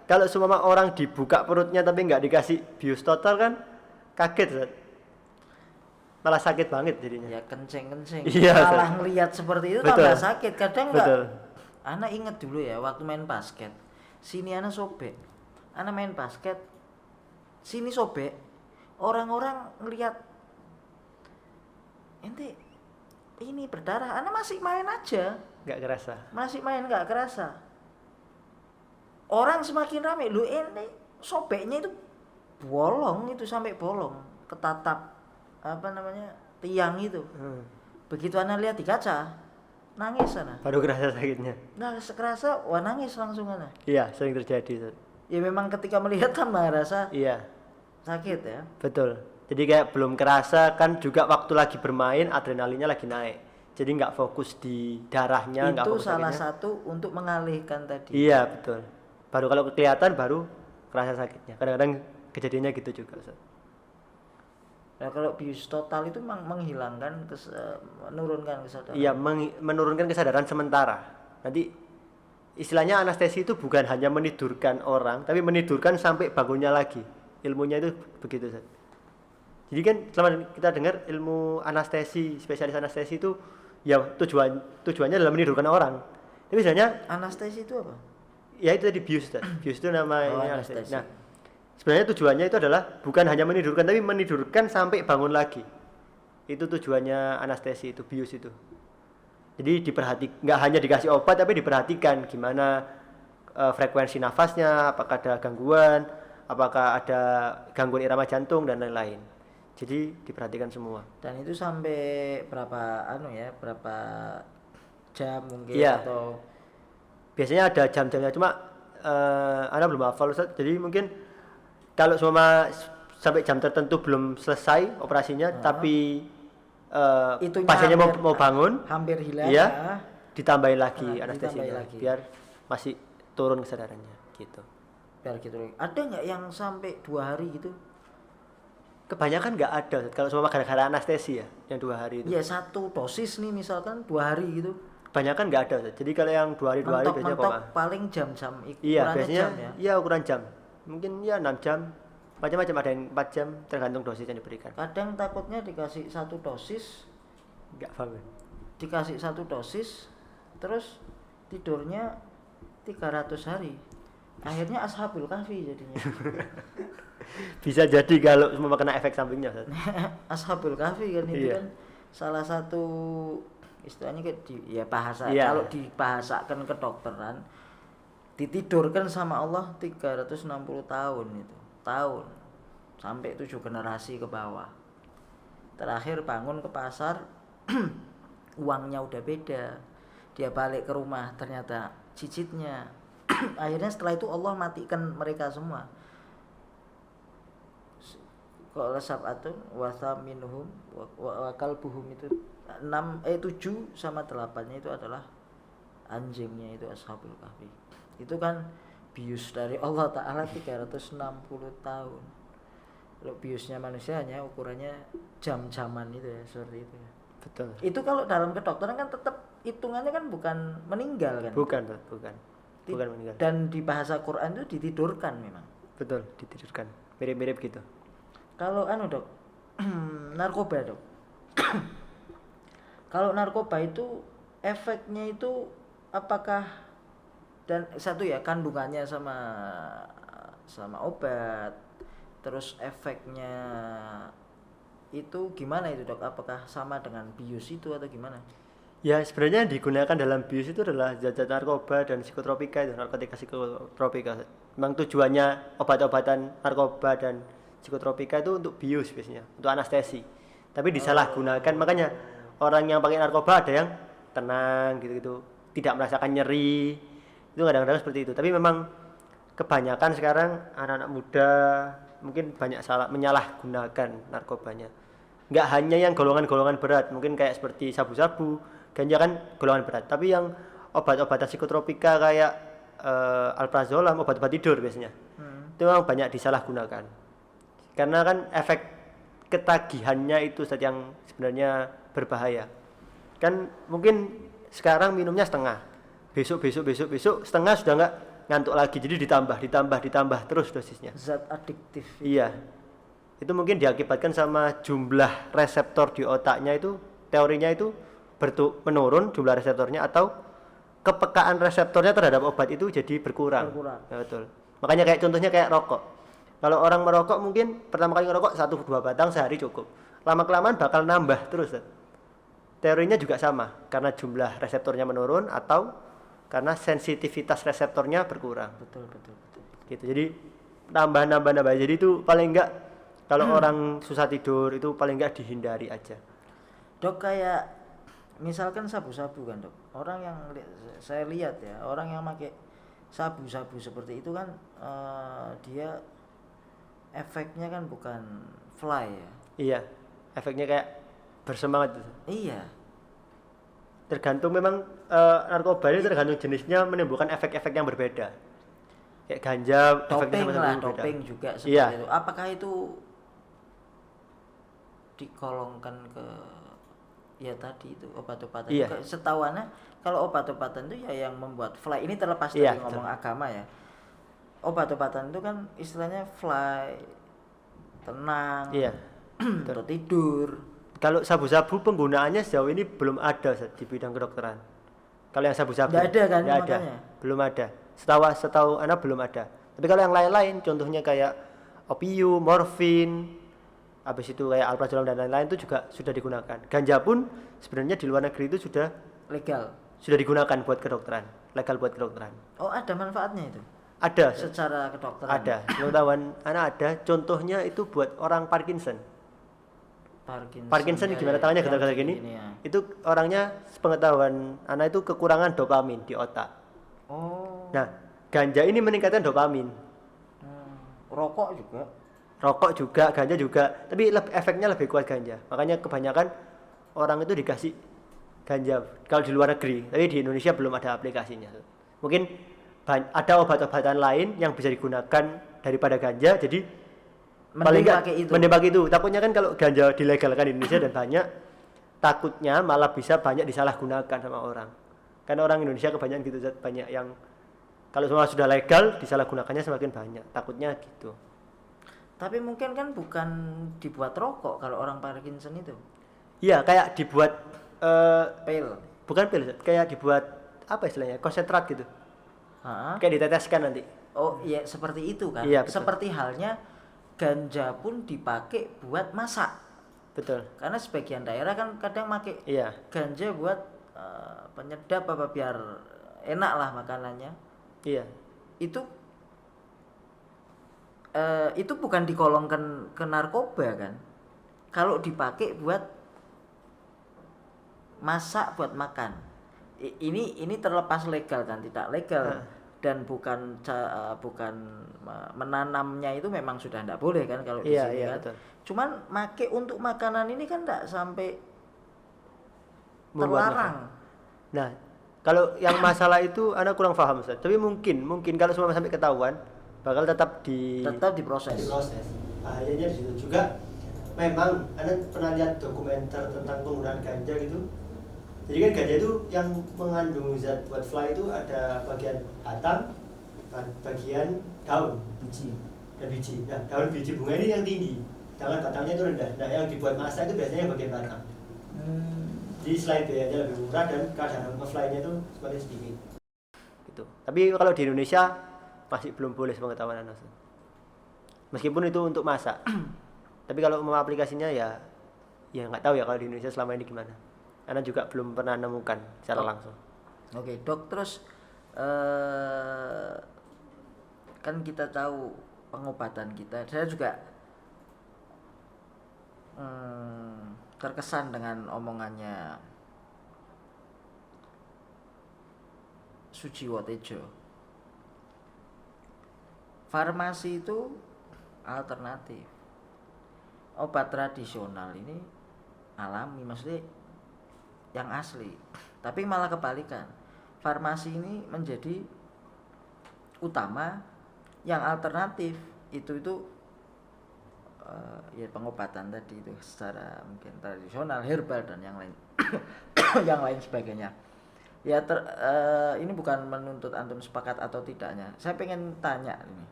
[SPEAKER 3] kalau semua orang dibuka perutnya tapi enggak dikasih bius total kan kaget, Ustaz. Malah sakit banget jadinya.
[SPEAKER 2] Ya kenceng-kenceng.
[SPEAKER 3] Iya,
[SPEAKER 2] malah ngelihat seperti itu tambah sakit. Kadang enggak. Anak inget dulu ya waktu main basket. Sini anak sobek. Anak main basket. Sini sobek. Orang-orang ngelihat ente ini berdarah, anak masih main aja.
[SPEAKER 3] Nggak kerasa.
[SPEAKER 2] Masih main nggak kerasa. Orang semakin ramai, lu ini sobeknya itu bolong itu sampai bolong, ketatap tiang itu. Begitu anak lihat di kaca, nangis anak.
[SPEAKER 3] Baru kerasa sakitnya.
[SPEAKER 2] Nah kerasa, wah nangis langsung anak.
[SPEAKER 3] Iya, sering terjadi.
[SPEAKER 2] Ya memang ketika melihat tambah rasa.
[SPEAKER 3] Iya.
[SPEAKER 2] Sakit ya.
[SPEAKER 3] Betul. Jadi kayak belum kerasa kan juga waktu lagi bermain adrenalinnya lagi naik. Jadi nggak fokus di darahnya.
[SPEAKER 2] Itu salah satu untuk mengalihkan tadi.
[SPEAKER 3] Iya betul. Baru kalau kelihatan baru kerasa sakitnya. Kadang-kadang kejadiannya gitu juga, Ustaz.
[SPEAKER 2] Nah kalau bius total itu menghilangkan menurunkan kesadaran.
[SPEAKER 3] Iya, menurunkan kesadaran sementara. Nanti istilahnya anestesi itu bukan hanya menidurkan orang, tapi menidurkan sampai bangunnya lagi. Ilmunya itu begitu, Ustaz. Jadi kan selama kita dengar ilmu anestesi, spesialis anestesi itu ya tujuannya adalah menidurkan orang. Tapi biasanya
[SPEAKER 2] anestesi itu apa?
[SPEAKER 3] Ya itu tadi bius, bius itu namanya
[SPEAKER 2] anestesi.
[SPEAKER 3] Nah, sebenarnya tujuannya itu adalah bukan hanya menidurkan, tapi menidurkan sampai bangun lagi. Itu tujuannya anestesi itu, bius itu. Jadi nggak hanya dikasih obat tapi diperhatikan gimana frekuensi nafasnya, apakah ada gangguan, apakah ada gangguan irama jantung dan lain-lain. Jadi diperhatikan semua.
[SPEAKER 2] Dan itu sampai berapa berapa jam mungkin
[SPEAKER 3] Iya.
[SPEAKER 2] atau
[SPEAKER 3] Biasanya ada jam-jamnya, cuma Anda belum hafal Ustaz. Jadi mungkin kalau sampai jam tertentu belum selesai operasinya, tapi
[SPEAKER 2] itunya
[SPEAKER 3] pasiennya
[SPEAKER 2] hampir-
[SPEAKER 3] mau bangun,
[SPEAKER 2] hampir hilang
[SPEAKER 3] iya,
[SPEAKER 2] ya.
[SPEAKER 3] ditambahin lagi
[SPEAKER 2] Ditambahin
[SPEAKER 3] anestesinya
[SPEAKER 2] lagi.
[SPEAKER 3] biar masih turun kesadarannya gitu.
[SPEAKER 2] Biar gitu. Ada nggak yang sampai 2 hari gitu?
[SPEAKER 3] Kebanyakan nggak ada kalau cuma gara-gara anestesi ya yang 2 hari itu.
[SPEAKER 2] Ya 1 dosis nih misalkan 2 hari gitu.
[SPEAKER 3] Kebanyakan nggak ada Ustaz. Jadi kalau yang 2 hari biasanya
[SPEAKER 2] Mentok-mentok
[SPEAKER 3] koma.
[SPEAKER 2] paling jam-jam
[SPEAKER 3] Iya,
[SPEAKER 2] ukurannya
[SPEAKER 3] biasanya
[SPEAKER 2] jam ya.
[SPEAKER 3] iya ukuran jam. Mungkin ya 6 jam. Macam-macam, ada yang 4 jam tergantung dosis yang diberikan.
[SPEAKER 2] Kadang takutnya dikasih 1 dosis,
[SPEAKER 3] Nggak paham. Ya?
[SPEAKER 2] dikasih 1 dosis, terus tidurnya 300 hari. Akhirnya ashabul kahfi jadinya.
[SPEAKER 3] Bisa jadi kalau semua kena efek sampingnya Ustaz.
[SPEAKER 2] Ashabul kahfi kan itu
[SPEAKER 3] Iya.
[SPEAKER 2] kan salah satu istilahnya bahasa
[SPEAKER 3] Iya.
[SPEAKER 2] kalau dibahasakan kedokteran ditidurkan sama Allah 360 tahun itu. Tahun sampai 7 generasi ke bawah. Terakhir bangun ke pasar uangnya udah beda. Dia balik ke rumah ternyata cicitnya. Akhirnya setelah itu Allah matikan mereka semua. Qala sab'atun wa thaminuhum wa kalbuhum itu 7 sama 8-nya itu adalah anjingnya itu ashabul kahfi. Itu kan bius dari Allah Ta'ala 360 tahun. Kalau biusnya manusia hanya ukurannya jam-jaman itu ya, seperti itu ya.
[SPEAKER 3] Betul.
[SPEAKER 2] Itu kalau dalam kedokteran kan tetap hitungannya kan bukan meninggal kan.
[SPEAKER 3] Bukan meninggal.
[SPEAKER 2] Dan di bahasa Quran itu ditidurkan memang.
[SPEAKER 3] Betul, ditidurkan. Mirip-mirip gitu.
[SPEAKER 2] Kalau Dok, narkoba Dok. Kalau narkoba itu efeknya itu apakah dan satu ya kandungannya sama obat, terus efeknya itu gimana itu Dok? Apakah sama dengan bius itu atau gimana?
[SPEAKER 3] Ya sebenarnya yang digunakan dalam bius itu adalah zat-zat narkoba dan psikotropika itu, narkotika psikotropika. Memang tujuannya obat-obatan narkoba dan psikotropika itu untuk bius biasanya, untuk anestesi. Tapi disalahgunakan, makanya orang yang pakai narkoba ada yang tenang gitu-gitu, tidak merasakan nyeri. Itu kadang-kadang seperti itu. Tapi memang kebanyakan sekarang anak-anak muda mungkin banyak menyalahgunakan narkobanya. Nggak hanya yang golongan-golongan berat, mungkin kayak seperti sabu-sabu, ganja kan golongan berat. Tapi yang obat-obatan psikotropika kayak alprazolam, obat-obat tidur biasanya, itu memang banyak disalahgunakan. Karena kan efek ketagihannya itu saat yang sebenarnya berbahaya. Kan mungkin sekarang minumnya setengah, besok setengah sudah nggak ngantuk lagi, jadi ditambah terus dosisnya.
[SPEAKER 2] Zat adiktif.
[SPEAKER 3] Iya, itu mungkin diakibatkan sama jumlah reseptor di otaknya itu, teorinya itu menurun jumlah reseptornya, atau kepekaan reseptornya terhadap obat itu jadi berkurang. Ya, betul. Makanya kayak contohnya kayak rokok. Kalau orang merokok mungkin pertama kali ngerokok 1-2 batang sehari cukup. Lama-kelamaan bakal nambah terus. Teorinya juga sama, karena jumlah reseptornya menurun atau karena sensitivitas reseptornya berkurang.
[SPEAKER 2] Betul.
[SPEAKER 3] Gitu. Jadi nambah. Jadi itu paling enggak kalau orang susah tidur itu paling enggak dihindari aja.
[SPEAKER 2] Dok, kayak misalkan sabu-sabu kan Dok. Orang yang saya lihat ya, orang yang pakai sabu-sabu seperti itu kan dia efeknya kan bukan fly ya.
[SPEAKER 3] Iya, efeknya kayak bersemangat gitu.
[SPEAKER 2] Iya.
[SPEAKER 3] Tergantung memang narkoba ini tergantung jenisnya menimbulkan efek-efek yang berbeda. Kayak ganja, efeknya sama-sama berbeda.
[SPEAKER 2] Doping juga seperti
[SPEAKER 3] Iya.
[SPEAKER 2] itu. Apakah itu digolongkan ke ya tadi itu obat-obatan?
[SPEAKER 3] Iya.
[SPEAKER 2] Setahuannya kalau obat-obatan itu ya yang membuat fly, ini terlepas
[SPEAKER 3] Iya,
[SPEAKER 2] dari ngomong agama ya. Obat-obatan itu kan istilahnya fly, tenang,
[SPEAKER 3] Iya.
[SPEAKER 2] untuk tidur.
[SPEAKER 3] Kalau sabu-sabu penggunaannya sejauh ini belum ada di bidang kedokteran. Kalau yang sabu-sabu
[SPEAKER 2] Nggak ada kan,
[SPEAKER 3] nggak ada,
[SPEAKER 2] makanya.
[SPEAKER 3] belum ada. Setahu anak belum ada. Tapi kalau yang lain-lain, contohnya kayak opium, morfin, habis itu kayak alprazolam dan lain-lain itu juga sudah digunakan. Ganja pun sebenarnya di luar negeri itu sudah
[SPEAKER 2] legal.
[SPEAKER 3] Sudah digunakan buat kedokteran, legal buat kedokteran.
[SPEAKER 2] Oh, ada manfaatnya itu.
[SPEAKER 3] Ada.
[SPEAKER 2] Secara kedokteran.
[SPEAKER 3] Ada. Pengetahuan anak ada. Contohnya itu buat orang Parkinson. Parkinson gimana tangannya gatal-gatal gini?
[SPEAKER 2] Ya.
[SPEAKER 3] Itu orangnya sepengetahuan anak itu kekurangan dopamin di otak.
[SPEAKER 2] Oh.
[SPEAKER 3] Nah, ganja ini meningkatkan dopamin.
[SPEAKER 2] Rokok juga.
[SPEAKER 3] Rokok juga, ganja juga, tapi efeknya lebih kuat ganja. Makanya kebanyakan orang itu dikasih ganja kalau di luar negeri, tapi di Indonesia belum ada aplikasinya. Mungkin ada obat-obatan lain yang bisa digunakan daripada ganja, jadi paling nggak mending pakai itu. Takutnya kan kalau ganja dilegalkan di Indonesia dan banyak, takutnya malah bisa banyak disalahgunakan sama orang. Karena orang Indonesia kebanyakan gitu, banyak yang kalau semua sudah legal disalahgunakannya semakin banyak. Takutnya gitu.
[SPEAKER 2] Tapi mungkin kan bukan dibuat rokok kalau orang Parkinson itu.
[SPEAKER 3] Iya, kayak dibuat
[SPEAKER 2] pil.
[SPEAKER 3] Bukan pil, kayak dibuat apa istilahnya? Konsentrat gitu. Kayak diteteskan nanti.
[SPEAKER 2] Oh iya, seperti itu kan.
[SPEAKER 3] Iya, betul.
[SPEAKER 2] Seperti halnya ganja pun dipakai buat masak.
[SPEAKER 3] Betul.
[SPEAKER 2] Karena sebagian daerah kan kadang pakai ganja buat penyedap apa biar enak lah makanannya.
[SPEAKER 3] Iya.
[SPEAKER 2] Itu bukan digolongkan ke narkoba kan. Kalau dipakai buat masak buat makan. Ini terlepas legal dan tidak legal. Dan bukan menanamnya itu memang sudah tidak boleh kan kalau di sini kan. Betul. Cuman make untuk makanan ini kan tidak sampai terlarang.
[SPEAKER 3] Nah, kalau yang masalah itu anak kurang paham Ustaz. Tapi mungkin kalau semua sampai ketahuan bakal tetap
[SPEAKER 2] diproses.
[SPEAKER 1] Bahayanya di situ juga. Memang anak pernah lihat dokumenter tentang penggunaan ganja gitu. Jadi kan ganja itu yang mengandung zat buat fly itu ada bagian batang, bagian daun, biji, dan biji. Nah, daun biji bunga ini yang tinggi, sedangkan batangnya itu rendah. Nah, yang dibuat masak itu biasanya bagian batang. Jadi selain biayanya lebih murah dan kadar fly-nya itu semakin sedikit. Gitu. Tapi kalau di Indonesia masih belum boleh sepengetahuan anak. Meskipun itu untuk masak. Tapi kalau mau aplikasinya ya nggak tahu ya kalau di Indonesia selama ini gimana. Karena juga belum pernah nemukan secara langsung.
[SPEAKER 2] Oke, Dok, terus kan kita tahu pengobatan kita. Saya juga terkesan dengan omongannya Sujiwo Tejo. Farmasi itu alternatif. Obat tradisional ini alami, maksudnya yang asli. Tapi malah kebalikan. Farmasi ini menjadi utama, yang alternatif itu ya pengobatan tadi itu secara mungkin tradisional, herbal dan yang lain yang lain sebagainya. Ya ini bukan menuntut antum sepakat atau tidaknya. Saya pengen tanya ini.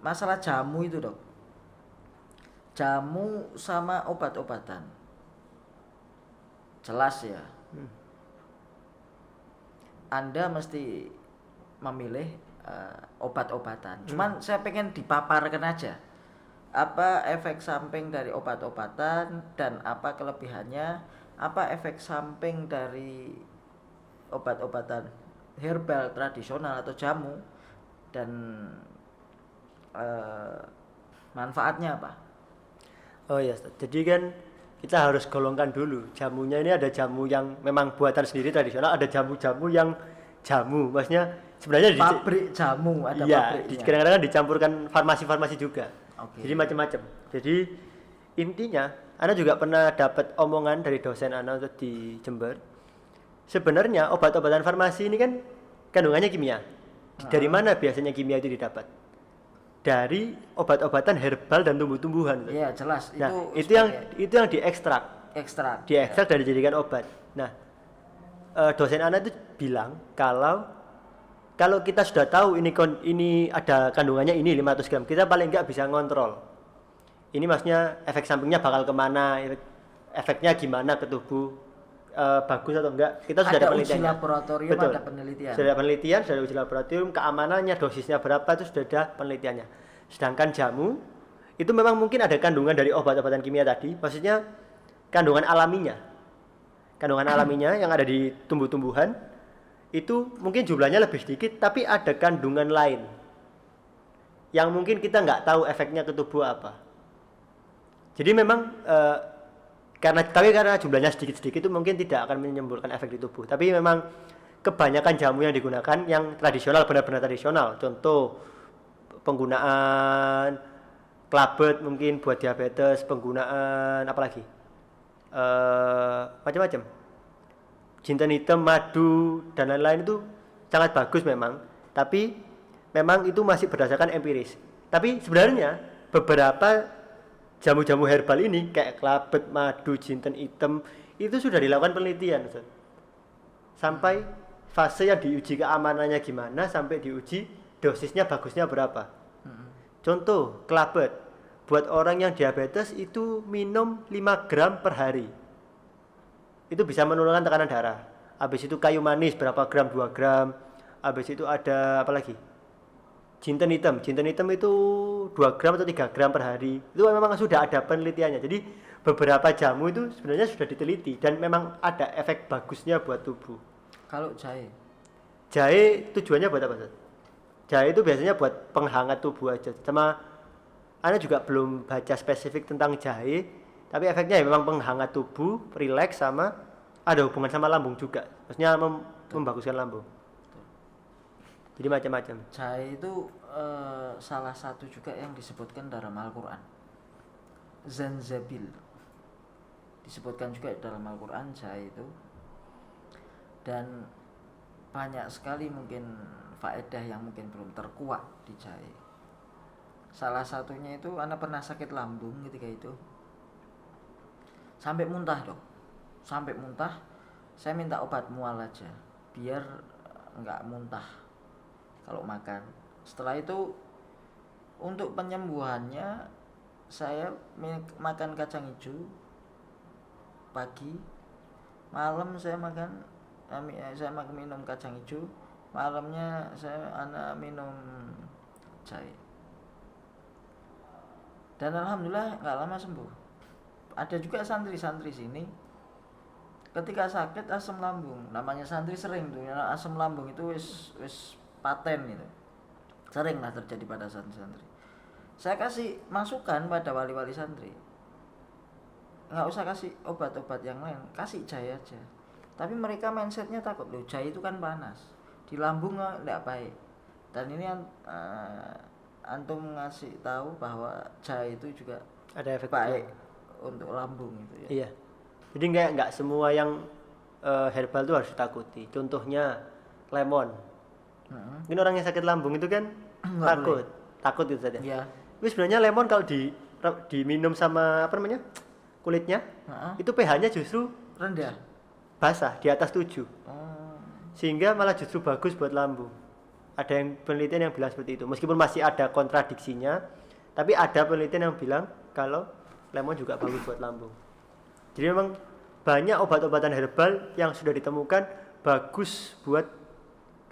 [SPEAKER 2] Masalah jamu itu, Dok. Jamu sama obat-obatan. Jelas ya. Anda mesti memilih obat-obatan. Cuman saya pengen dipaparkan aja. Apa efek samping dari obat-obatan dan apa kelebihannya? Apa efek samping dari obat-obatan herbal tradisional atau jamu dan manfaatnya apa?
[SPEAKER 3] Oh ya, jadi kan kita harus golongkan dulu jamunya. Ini ada jamu yang memang buatan sendiri tradisional, ada jamu-jamu yang jamu, maksudnya sebenarnya
[SPEAKER 2] pabrik jamu ada pabriknya.
[SPEAKER 3] Kadang-kadang dicampurkan farmasi-farmasi juga.
[SPEAKER 2] Okay.
[SPEAKER 3] Jadi macam-macam. Jadi intinya, Ana juga pernah dapat omongan dari dosen Ana di Jember. Sebenarnya obat-obatan farmasi ini kan kandungannya kimia. Dari mana biasanya kimia itu didapat? Dari obat-obatan herbal dan tumbuh-tumbuhan.
[SPEAKER 2] Iya, jelas.
[SPEAKER 3] Nah, itu yang diekstrak. Diekstrak dan dijadikan obat. Nah, dosen Ana itu bilang kalau kita sudah tahu ini ada kandungannya ini 500 gram, kita paling enggak bisa ngontrol. Ini maksudnya efek sampingnya bakal kemana, efeknya gimana ke tubuh, bagus atau enggak. Kita sudah ada penelitian.
[SPEAKER 2] Uji laboratorium. Betul. Ada penelitian.
[SPEAKER 3] Sudah ada penelitian, sudah ada uji laboratorium, keamanannya, dosisnya berapa itu sudah ada penelitiannya. Sedangkan jamu itu memang mungkin ada kandungan dari obat-obatan kimia tadi, maksudnya kandungan alaminya. Kandungan alaminya yang ada di tumbuh-tumbuhan itu mungkin jumlahnya lebih sedikit, tapi ada kandungan lain yang mungkin kita nggak tahu efeknya ke tubuh apa. Jadi memang karena jumlahnya sedikit-sedikit itu mungkin tidak akan menimbulkan efek di tubuh. Tapi memang kebanyakan jamu yang digunakan yang tradisional, benar-benar tradisional. Contoh penggunaan klabet mungkin buat diabetes, penggunaan apalagi macam-macam. Jinten hitam, madu dan lain-lain itu sangat bagus memang. Tapi memang itu masih berdasarkan empiris. Tapi sebenarnya beberapa jamu-jamu herbal ini kayak klabet, madu, jinten hitam itu sudah dilakukan penelitian, Ustaz. Sampai fase yang diuji keamanannya gimana, sampai diuji dosisnya bagusnya berapa. Contoh klabet buat orang yang diabetes itu minum 5 gram per hari. Itu bisa menurunkan tekanan darah. Habis itu kayu manis berapa gram, 2 gram. Habis itu ada apa lagi? Jinten hitam itu 2 gram atau 3 gram per hari. Itu memang sudah ada penelitiannya. Jadi beberapa jamu itu sebenarnya sudah diteliti dan memang ada efek bagusnya buat tubuh.
[SPEAKER 2] Kalau jahe?
[SPEAKER 3] Jahe tujuannya buat apa, Ustaz? Jahe itu biasanya buat penghangat tubuh aja. Sama Anda juga belum baca spesifik tentang jahe, tapi efeknya ya memang penghangat tubuh, rileks, sama ada hubungan sama lambung juga. Maksudnya membaguskan lambung. Jadi macam-macam.
[SPEAKER 2] Jahe itu salah satu juga yang disebutkan dalam Al-Quran. Zanjabil disebutkan juga dalam Al-Quran jahe itu. Dan banyak sekali mungkin faedah yang mungkin belum terkuak di jahe. Salah satunya itu Anda pernah sakit lambung ketika itu sampai muntah dok, sampai muntah. Saya minta obat mual aja biar nggak muntah kalau makan. Setelah itu untuk penyembuhannya saya makan kacang hijau pagi, malam saya minum kacang hijau, malamnya saya minum jahe. Dan alhamdulillah nggak lama sembuh. Ada juga santri-santri sini ketika sakit asam lambung, namanya santri sering tuh asam lambung itu wis paten gitu, sering lah terjadi pada santri-santri. Saya kasih masukan pada wali-wali santri, nggak usah kasih obat-obat yang lain, kasih jahe aja. Tapi mereka mindsetnya takut, loh jahe itu kan panas, di lambung nggak baik. Dan ini antum ngasih tahu bahwa jahe itu juga
[SPEAKER 3] Ada efek
[SPEAKER 2] baik untuk lambung itu ya.
[SPEAKER 3] Iya. Jadi nggak semua yang herbal itu harus ditakuti. Contohnya lemon. Mungkin orang yang sakit lambung itu kan takut itu saja.
[SPEAKER 2] Iya.
[SPEAKER 3] Tapi sebenarnya lemon kalau diminum sama apa namanya kulitnya, itu pH-nya justru
[SPEAKER 2] Rendah.
[SPEAKER 3] basah di atas 7. Sehingga malah justru bagus buat lambung. Ada yang penelitian yang bilang seperti itu. Meskipun masih ada kontradiksinya, tapi ada penelitian yang bilang kalau lemon juga bagus buat lambung. Jadi memang banyak obat-obatan herbal yang sudah ditemukan bagus buat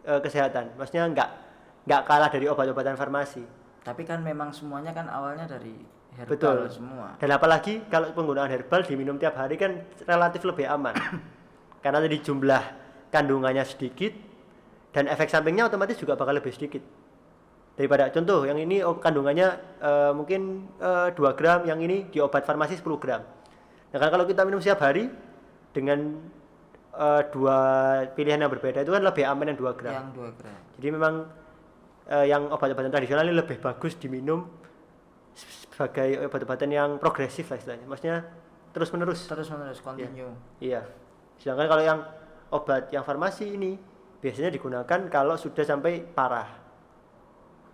[SPEAKER 3] kesehatan. Maksudnya nggak kalah dari obat-obatan farmasi.
[SPEAKER 2] Tapi kan memang semuanya kan awalnya dari herbal.
[SPEAKER 3] Betul.
[SPEAKER 2] Semua.
[SPEAKER 3] Dan apalagi kalau penggunaan herbal diminum tiap hari kan relatif lebih aman. Karena tadi jumlah kandungannya sedikit dan efek sampingnya otomatis juga bakal lebih sedikit. Daripada contoh yang ini kandungannya mungkin 2 gram, yang ini di obat farmasi 10 gram. Nah kan kalau kita minum setiap hari dengan 2 pilihan yang berbeda itu kan lebih aman yang 2 gram.
[SPEAKER 2] Yang 2 gram.
[SPEAKER 3] Jadi memang yang obat-obatan tradisional ini lebih bagus diminum sebagai obat-obatan yang progresif lah istilahnya. Maksudnya terus-menerus,
[SPEAKER 2] continue.
[SPEAKER 3] Iya. Sedangkan kalau yang obat yang farmasi ini biasanya digunakan kalau sudah sampai parah.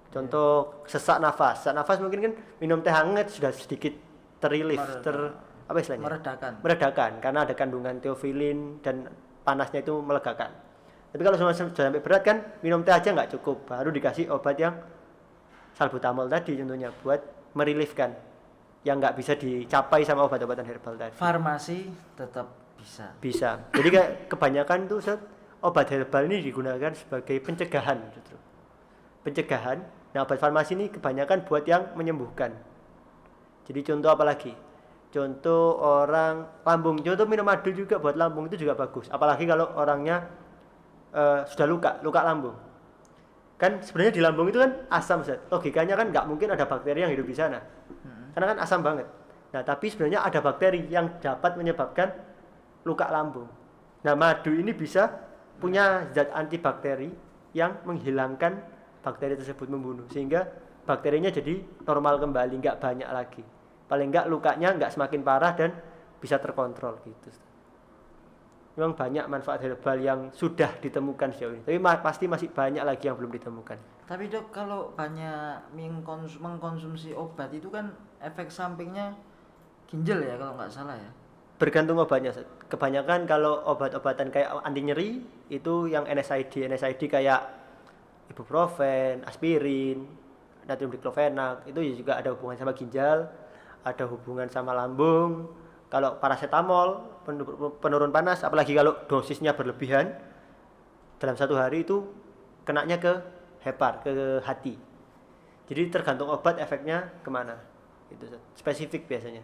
[SPEAKER 3] Contoh sesak nafas mungkin kan minum teh hangat sudah sedikit terrelief, apa istilahnya? Meredakan karena ada kandungan teofilin dan panasnya itu melegakan. Tapi kalau sudah sampai berat kan minum teh aja nggak cukup, baru dikasih obat yang salbutamol tadi contohnya buat mereliefkan yang nggak bisa dicapai sama obat-obatan herbal tadi.
[SPEAKER 2] Farmasi tetap bisa.
[SPEAKER 3] Jadi kayak kebanyakan tuh obat herbal ini digunakan sebagai pencegahan justru. Nah obat farmasi ini kebanyakan buat yang menyembuhkan. Jadi contoh apa lagi? Contoh orang lambung, contoh minum madu juga buat lambung itu juga bagus. Apalagi kalau orangnya sudah luka lambung. Kan sebenarnya di lambung itu kan asam, Zat. Logikanya kan nggak mungkin ada bakteri yang hidup di sana. Karena kan asam banget. Nah, tapi sebenarnya ada bakteri yang dapat menyebabkan luka lambung. Nah, madu ini bisa punya zat antibakteri yang menghilangkan bakteri tersebut, membunuh. Sehingga bakterinya jadi normal kembali, nggak banyak lagi. Paling nggak lukanya nggak semakin parah dan bisa terkontrol gitu. Memang banyak manfaat herbal yang sudah ditemukan sejauh ini, tapi pasti masih banyak lagi yang belum ditemukan.
[SPEAKER 2] Tapi Dok, kalau banyak mengkonsumsi obat itu kan efek sampingnya ginjal ya kalau nggak salah ya?
[SPEAKER 3] Bergantung obatnya. Kebanyakan kalau obat-obatan kayak anti nyeri itu yang NSAID kayak ibuprofen, aspirin, natrium diklofenak itu juga ada hubungan sama ginjal, ada hubungan sama lambung. Kalau paracetamol penurun panas, apalagi kalau dosisnya berlebihan dalam satu hari itu kenanya ke hepar, ke hati. Jadi tergantung obat efeknya kemana, itu spesifik biasanya.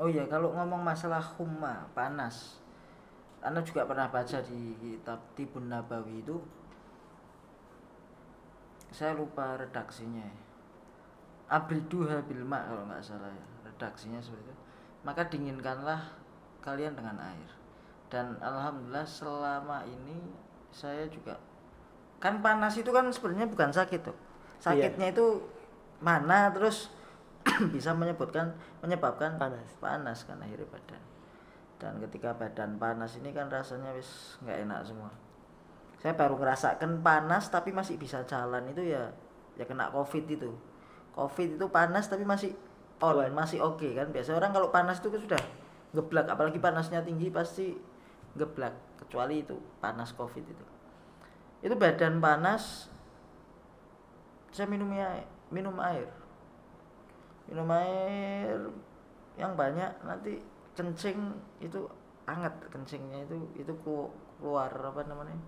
[SPEAKER 2] Oh iya, kalau ngomong masalah humma, panas, Anda juga pernah baca di kitab Tibun Nabawi itu, saya lupa redaksinya ya. Abriduha bilma kalau nggak salah ya, redaksinya seperti itu. Maka dinginkanlah kalian dengan air. Dan alhamdulillah selama ini saya juga, kan panas itu kan sebenarnya bukan sakit Dok. Sakitnya itu mana terus bisa menyebabkan panas kan akhirnya badan. Dan ketika badan panas ini kan rasanya wis nggak enak semua. Saya baru ngerasakan panas tapi masih bisa jalan itu ya kena COVID itu. COVID itu panas tapi masih masih oke kan. Biasa orang kalau panas itu sudah geblak, apalagi panasnya tinggi pasti geblak, kecuali itu panas COVID itu. Itu badan panas, saya minum air yang banyak, nanti kencing itu hangat, kencingnya itu keluar apa namanya,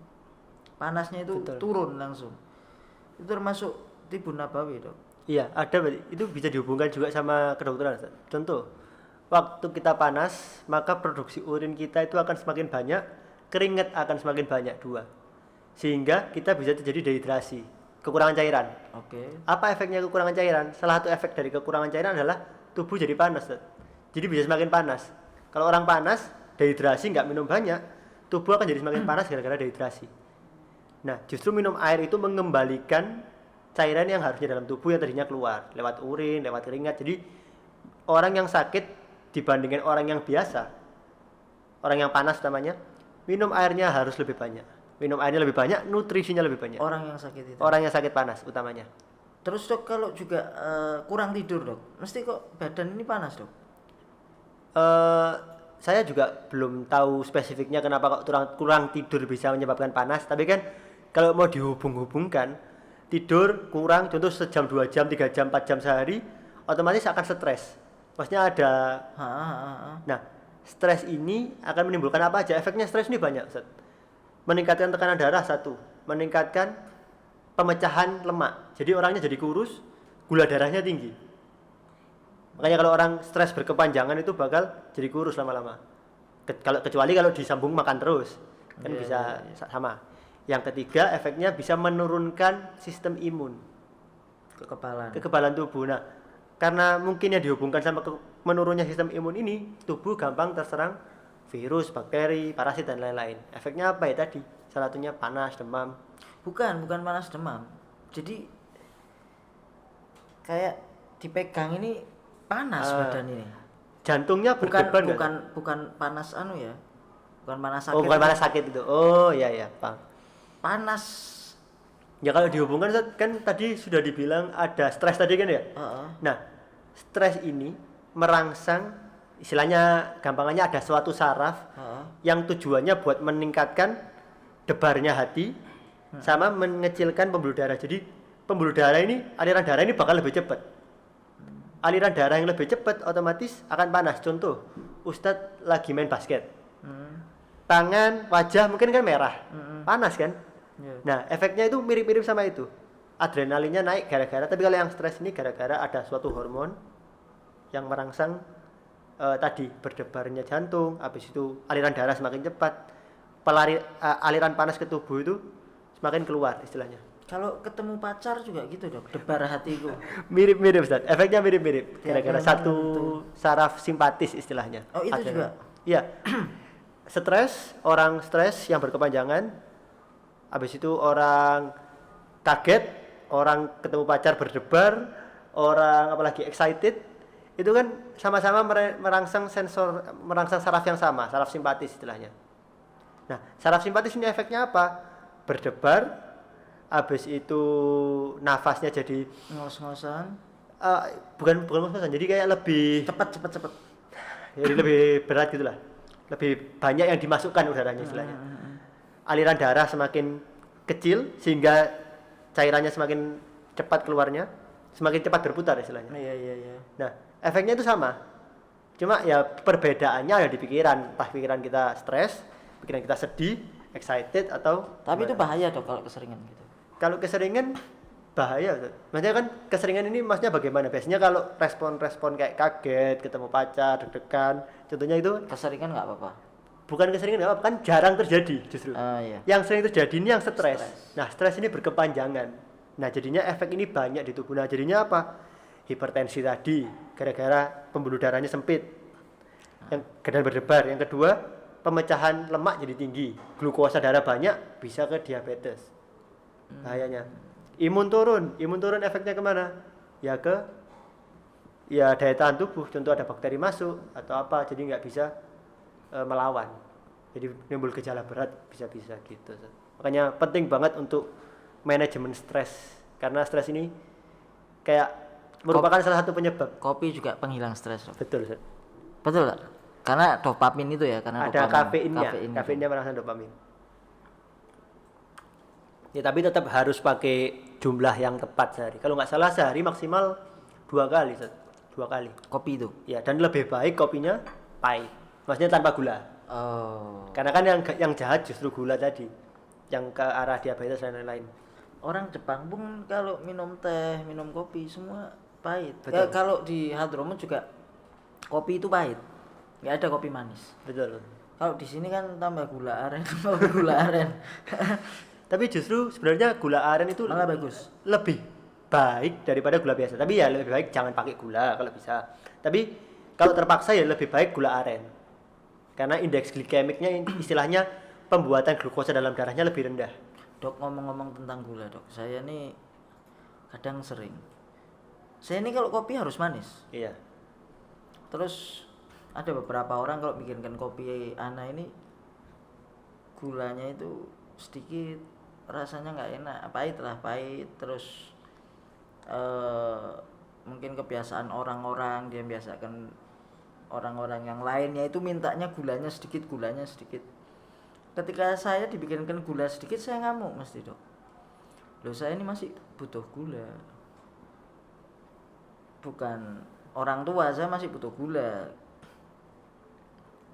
[SPEAKER 2] panasnya itu
[SPEAKER 3] Betul.
[SPEAKER 2] turun langsung. Itu termasuk Tibun Nabawi Dok.
[SPEAKER 3] Iya, ada, itu bisa dihubungkan juga sama kedokteran. Contoh, waktu kita panas, maka produksi urin kita itu akan semakin banyak, keringat akan semakin banyak, dua. Sehingga kita bisa terjadi dehidrasi, kekurangan cairan.
[SPEAKER 2] Oke.
[SPEAKER 3] Apa efeknya kekurangan cairan? Salah satu efek dari kekurangan cairan adalah tubuh jadi panas. Jadi bisa semakin panas. Kalau orang panas, dehidrasi, nggak minum banyak, tubuh akan jadi semakin panas gara-gara dehidrasi. Nah, justru minum air itu mengembalikan cairan yang harusnya dalam tubuh yang tadinya keluar lewat urin, lewat keringat. Jadi orang yang sakit dibandingkan orang yang biasa, orang yang panas namanya, minum airnya harus lebih banyak. Minum airnya lebih banyak, nutrisinya lebih banyak.
[SPEAKER 2] Orang yang sakit itu.
[SPEAKER 3] Orang yang sakit panas utamanya.
[SPEAKER 2] Terus Dok, kalau juga kurang tidur Dok, mesti kok badan ini panas Dok?
[SPEAKER 3] Saya juga belum tahu spesifiknya kenapa kok kurang tidur bisa menyebabkan panas. Tapi kan kalau mau dihubung-hubungkan, tidur kurang, contoh sejam, 2 jam, 3 jam, 4 jam sehari, otomatis akan stres. Maksudnya ada. Nah, stres ini akan menimbulkan apa aja? Efeknya stres ini banyak, Ustaz. Meningkatkan tekanan darah, satu. Meningkatkan pemecahan lemak. Jadi orangnya jadi kurus, gula darahnya tinggi. Makanya kalau orang stres berkepanjangan itu bakal jadi kurus lama-lama. Kecuali kalau disambung makan terus, kan bisa sama. Yang ketiga, efeknya bisa menurunkan sistem imun, kekebalan tubuh. Nah, karena mungkin yang dihubungkan sama menurunnya sistem imun ini, tubuh gampang terserang virus, bakteri, parasit dan lain-lain. Efeknya apa ya tadi? Salah satunya panas, demam.
[SPEAKER 2] Bukan panas demam. Jadi kayak dipegang ini panas badan ini.
[SPEAKER 3] Jantungnya berdebar
[SPEAKER 2] bukan panas ya. Bukan panas sakit.
[SPEAKER 3] Oh, bukan panas sakit itu. Oh, iya, Pak.
[SPEAKER 2] Panas.
[SPEAKER 3] Ya kalau dihubungkan kan tadi sudah dibilang ada stres tadi kan ya. Nah, stres ini merangsang, istilahnya gampangannya ada suatu saraf yang tujuannya buat meningkatkan debarnya hati sama mengecilkan pembuluh darah. Jadi pembuluh darah ini, aliran darah ini bakal lebih cepat. Aliran darah yang lebih cepat otomatis akan panas. Contoh, Ustadz lagi main basket, tangan, wajah mungkin kan merah, panas kan. Nah, efeknya itu mirip-mirip sama itu. Adrenalinnya naik gara-gara, tapi kalau yang stres ini gara-gara ada suatu hormon yang merangsang tadi berdebarnya jantung, habis itu aliran darah semakin cepat, aliran panas ke tubuh itu semakin keluar istilahnya.
[SPEAKER 2] Kalau ketemu pacar juga gitu dok, debar hatiku.
[SPEAKER 3] Mirip-mirip Ustaz, efeknya mirip-mirip.
[SPEAKER 2] Ya,
[SPEAKER 3] Kira-kira
[SPEAKER 2] memang
[SPEAKER 3] satu
[SPEAKER 2] tentu.
[SPEAKER 3] saraf simpatis istilahnya.
[SPEAKER 2] Oh itu
[SPEAKER 3] Ada.
[SPEAKER 2] juga.
[SPEAKER 3] Iya. Orang stres yang berkepanjangan, habis itu orang kaget, orang ketemu pacar berdebar, orang apalagi excited, itu kan sama-sama merangsang saraf yang sama, saraf simpatis istilahnya. Nah, saraf simpatis ini efeknya apa? Berdebar, habis itu nafasnya jadi
[SPEAKER 2] Ngos-ngosan.
[SPEAKER 3] bukan ngos-ngosan, jadi kayak lebih
[SPEAKER 2] Cepet.
[SPEAKER 3] jadi lebih berat gitulah, lebih banyak yang dimasukkan udaranya istilahnya. Aliran darah semakin kecil sehingga cairannya semakin cepat keluarnya, semakin cepat berputar istilahnya.
[SPEAKER 2] Iya.
[SPEAKER 3] Nah, efeknya itu sama, cuma ya perbedaannya ada di pikiran. Entah pikiran kita stres, pikiran kita sedih, excited atau
[SPEAKER 2] Tapi itu
[SPEAKER 3] gimana.
[SPEAKER 2] bahaya dok kalau keseringan gitu.
[SPEAKER 3] Kalau keseringan bahaya, Ustaz. Maksudnya kan keseringan ini maksudnya bagaimana? Biasanya kalau respon-respon kayak kaget, ketemu pacar, deg-degan, contohnya itu
[SPEAKER 2] Keseringan nggak apa-apa.
[SPEAKER 3] bukan keseringan nggak apa-apa, kan jarang terjadi justru.
[SPEAKER 2] Iya.
[SPEAKER 3] Yang sering terjadi ini yang stres.
[SPEAKER 2] Stres.
[SPEAKER 3] Nah, stres ini berkepanjangan. Nah, jadinya efek ini banyak di tubuh. Nah, jadinya apa? Hipertensi tadi, gara-gara pembuluh darahnya sempit. Yang dan berdebar. Yang kedua, pemecahan lemak jadi tinggi. Glukosa darah banyak, bisa ke diabetes. Bahayanya. Imun turun efeknya kemana? Ya ke daya tahan tubuh. Contoh ada bakteri masuk atau apa, jadi nggak bisa melawan. Jadi nimbul gejala berat bisa-bisa gitu. Makanya penting banget untuk manajemen stres, karena stres ini kayak merupakan salah satu penyebab.
[SPEAKER 2] Kopi juga penghilang stres dok.
[SPEAKER 3] Betul, Ustaz.
[SPEAKER 2] Betul nggak? Karena dopamin itu ya, karena
[SPEAKER 3] Ada
[SPEAKER 2] dopamin.
[SPEAKER 3] kafeinnya merangsang dopamin. Ya tapi tetap harus pakai jumlah yang tepat sehari. Kalau nggak salah sehari maksimal 2 kali, Ustaz. 2 kali.
[SPEAKER 2] Kopi itu.
[SPEAKER 3] Ya, dan lebih baik kopinya pahit. Maksudnya tanpa gula.
[SPEAKER 2] Oh.
[SPEAKER 3] Karena kan yang jahat justru gula tadi, yang ke arah diabetes dan lain-lain.
[SPEAKER 2] Orang Jepang pun kalau minum teh, minum kopi semua pahit.
[SPEAKER 3] Betul.
[SPEAKER 2] Ya, kalau di Hadromut juga kopi itu pahit. Nggak ada kopi manis.
[SPEAKER 3] Betul.
[SPEAKER 2] Kalau di sini kan tambah gula aren, tambah gula aren.
[SPEAKER 3] Tapi justru sebenarnya gula aren itu
[SPEAKER 2] Malah bagus.
[SPEAKER 3] lebih baik daripada gula biasa. Tapi ya lebih baik jangan pakai gula kalau bisa. Tapi kalau terpaksa ya lebih baik gula aren. Karena indeks glikemiknya istilahnya pembuatan glukosa dalam darahnya lebih rendah.
[SPEAKER 2] Dok, ngomong-ngomong tentang gula dok, saya nih kadang sering. Saya ini kalau kopi harus manis.
[SPEAKER 3] Iya.
[SPEAKER 2] Terus ada beberapa orang kalau bikinkan kopi ana ini gulanya itu sedikit, rasanya nggak enak, pahit. Terus mungkin kebiasaan orang-orang, dia biasakan orang-orang yang lainnya itu mintanya gulanya sedikit. Ketika saya dibikinkan gula sedikit, saya ngamuk mesti dok. Loh, saya ini masih butuh gula. Bukan orang tua, saya masih butuh gula.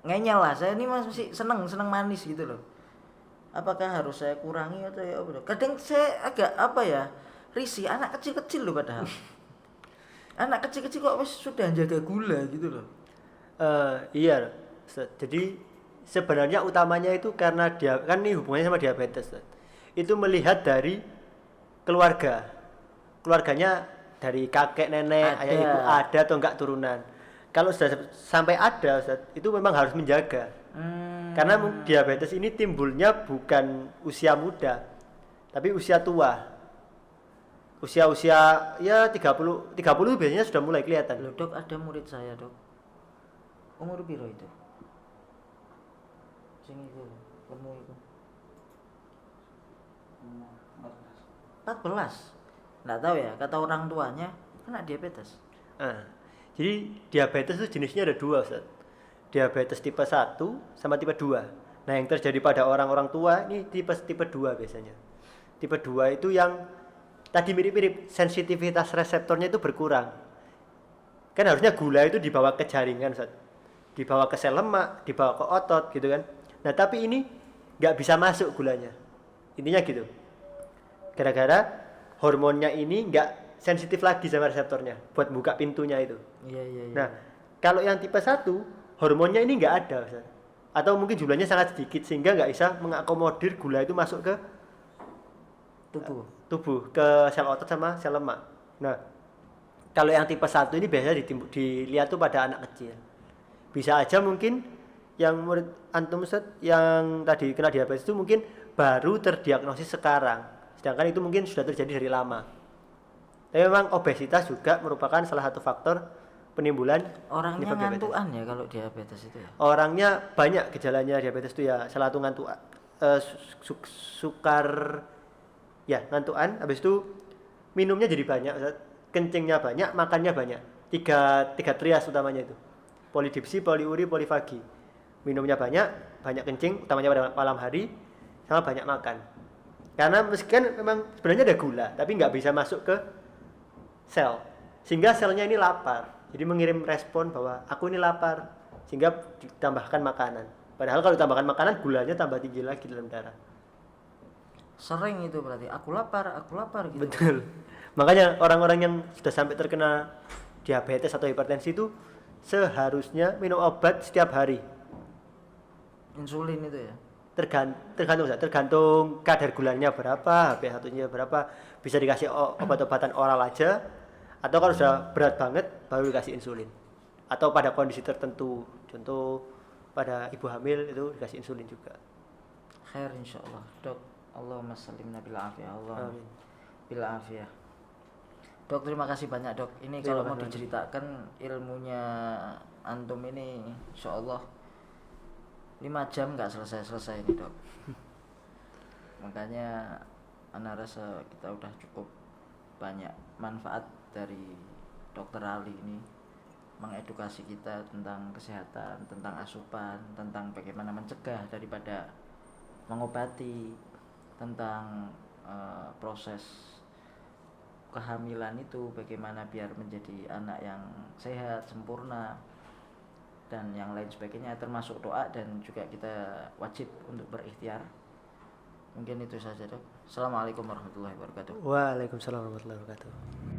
[SPEAKER 2] Ngeyel lah, saya ini masih seneng manis gitu loh. Apakah harus saya kurangi atau ya apa? Kadang saya agak risih, anak kecil-kecil loh padahal. Anak kecil-kecil kok sudah jaga gula gitu loh.
[SPEAKER 3] Iya. Jadi sebenarnya utamanya itu karena dia kan ini hubungannya sama diabetes. Itu melihat dari keluarganya dari kakek, nenek, ayah, ibu ada atau enggak turunan. Kalau sudah sampai ada, Ustaz, itu memang harus menjaga. Karena diabetes ini timbulnya bukan usia muda, tapi usia tua. Usia ya 30 biasanya sudah mulai kelihatan.
[SPEAKER 2] Loh dok, ada murid saya dok. Umur piro itu? Sing iku, lemu iku. 14. Nggak tahu ya, kata orang tuanya kena diabetes.
[SPEAKER 3] Jadi diabetes itu jenisnya ada 2, Ustaz. Diabetes tipe 1 sama tipe 2. Nah, yang terjadi pada orang-orang tua ini tipe 2 biasanya. Tipe 2 itu yang tadi mirip-mirip, sensitivitas reseptornya itu berkurang. Kan harusnya gula itu dibawa ke jaringan, Ustaz. Dibawa ke sel lemak, dibawa ke otot gitu kan. Nah, tapi ini nggak bisa masuk gulanya. Intinya gitu. Gara-gara hormonnya ini nggak sensitif lagi sama reseptornya buat buka pintunya itu.
[SPEAKER 2] Iya.
[SPEAKER 3] Nah, Kalau yang tipe 1 hormonnya ini nggak ada Ustaz. Atau mungkin jumlahnya sangat sedikit sehingga nggak bisa mengakomodir gula itu masuk ke tubuh, ke sel otot sama sel lemak. Nah, kalau yang tipe 1 ini biasanya dilihat tuh pada anak kecil. Bisa aja mungkin yang murid antum Ustaz yang tadi kena diabetes itu mungkin baru terdiagnosis sekarang. Sedangkan itu mungkin sudah terjadi dari lama. Tapi memang obesitas juga merupakan salah satu faktor penimbulan
[SPEAKER 2] Orangnya ngantuan ya kalau diabetes itu ya.
[SPEAKER 3] Orangnya banyak gejalanya diabetes itu ya, salah satu ngantuk, sukar ya, ngantuan. Habis itu minumnya jadi banyak Ustaz. Kencingnya banyak, makannya banyak. Tiga trias utamanya itu. Polidipsi, poliuri, polifagi. Minumnya banyak kencing utamanya pada malam hari, sama banyak makan. Karena meskipun memang sebenarnya ada gula, tapi nggak bisa masuk ke sel. Sehingga selnya ini lapar. Jadi mengirim respon bahwa aku ini lapar, sehingga ditambahkan makanan. Padahal kalau ditambahkan makanan, gulanya tambah tinggi lagi dalam darah.
[SPEAKER 2] Sering itu berarti aku lapar gitu.
[SPEAKER 3] Betul. Makanya orang-orang yang sudah sampai terkena diabetes atau hipertensi itu seharusnya minum obat setiap hari.
[SPEAKER 2] Insulin itu ya.
[SPEAKER 3] Tergantung kadar gulanya berapa, HbA1-nya berapa. Bisa dikasih obat-obatan oral aja, atau kalau sudah berat banget baru dikasih insulin. Atau pada kondisi tertentu, contoh pada ibu hamil itu dikasih insulin juga.
[SPEAKER 2] Khair insyaallah, Dok. Allahumma sallimna bil afiyah. Allah bil afiyah. Dok, terima kasih banyak, Dok. Ini kalau mau diceritakan ilmunya antum ini insyaallah 5 jam nggak selesai ini, Dok. Makanya ana rasa kita udah cukup banyak manfaat dari Dokter Ali ini mengedukasi kita tentang kesehatan, tentang asupan, tentang bagaimana mencegah daripada mengobati, tentang proses kehamilan itu bagaimana biar menjadi anak yang sehat, sempurna, dan yang lain sebagainya, termasuk doa, dan juga kita wajib untuk berikhtiar. Mungkin itu saja, Dok. Assalamualaikum warahmatullahi wabarakatuh.
[SPEAKER 3] Waalaikumsalam warahmatullahi wabarakatuh.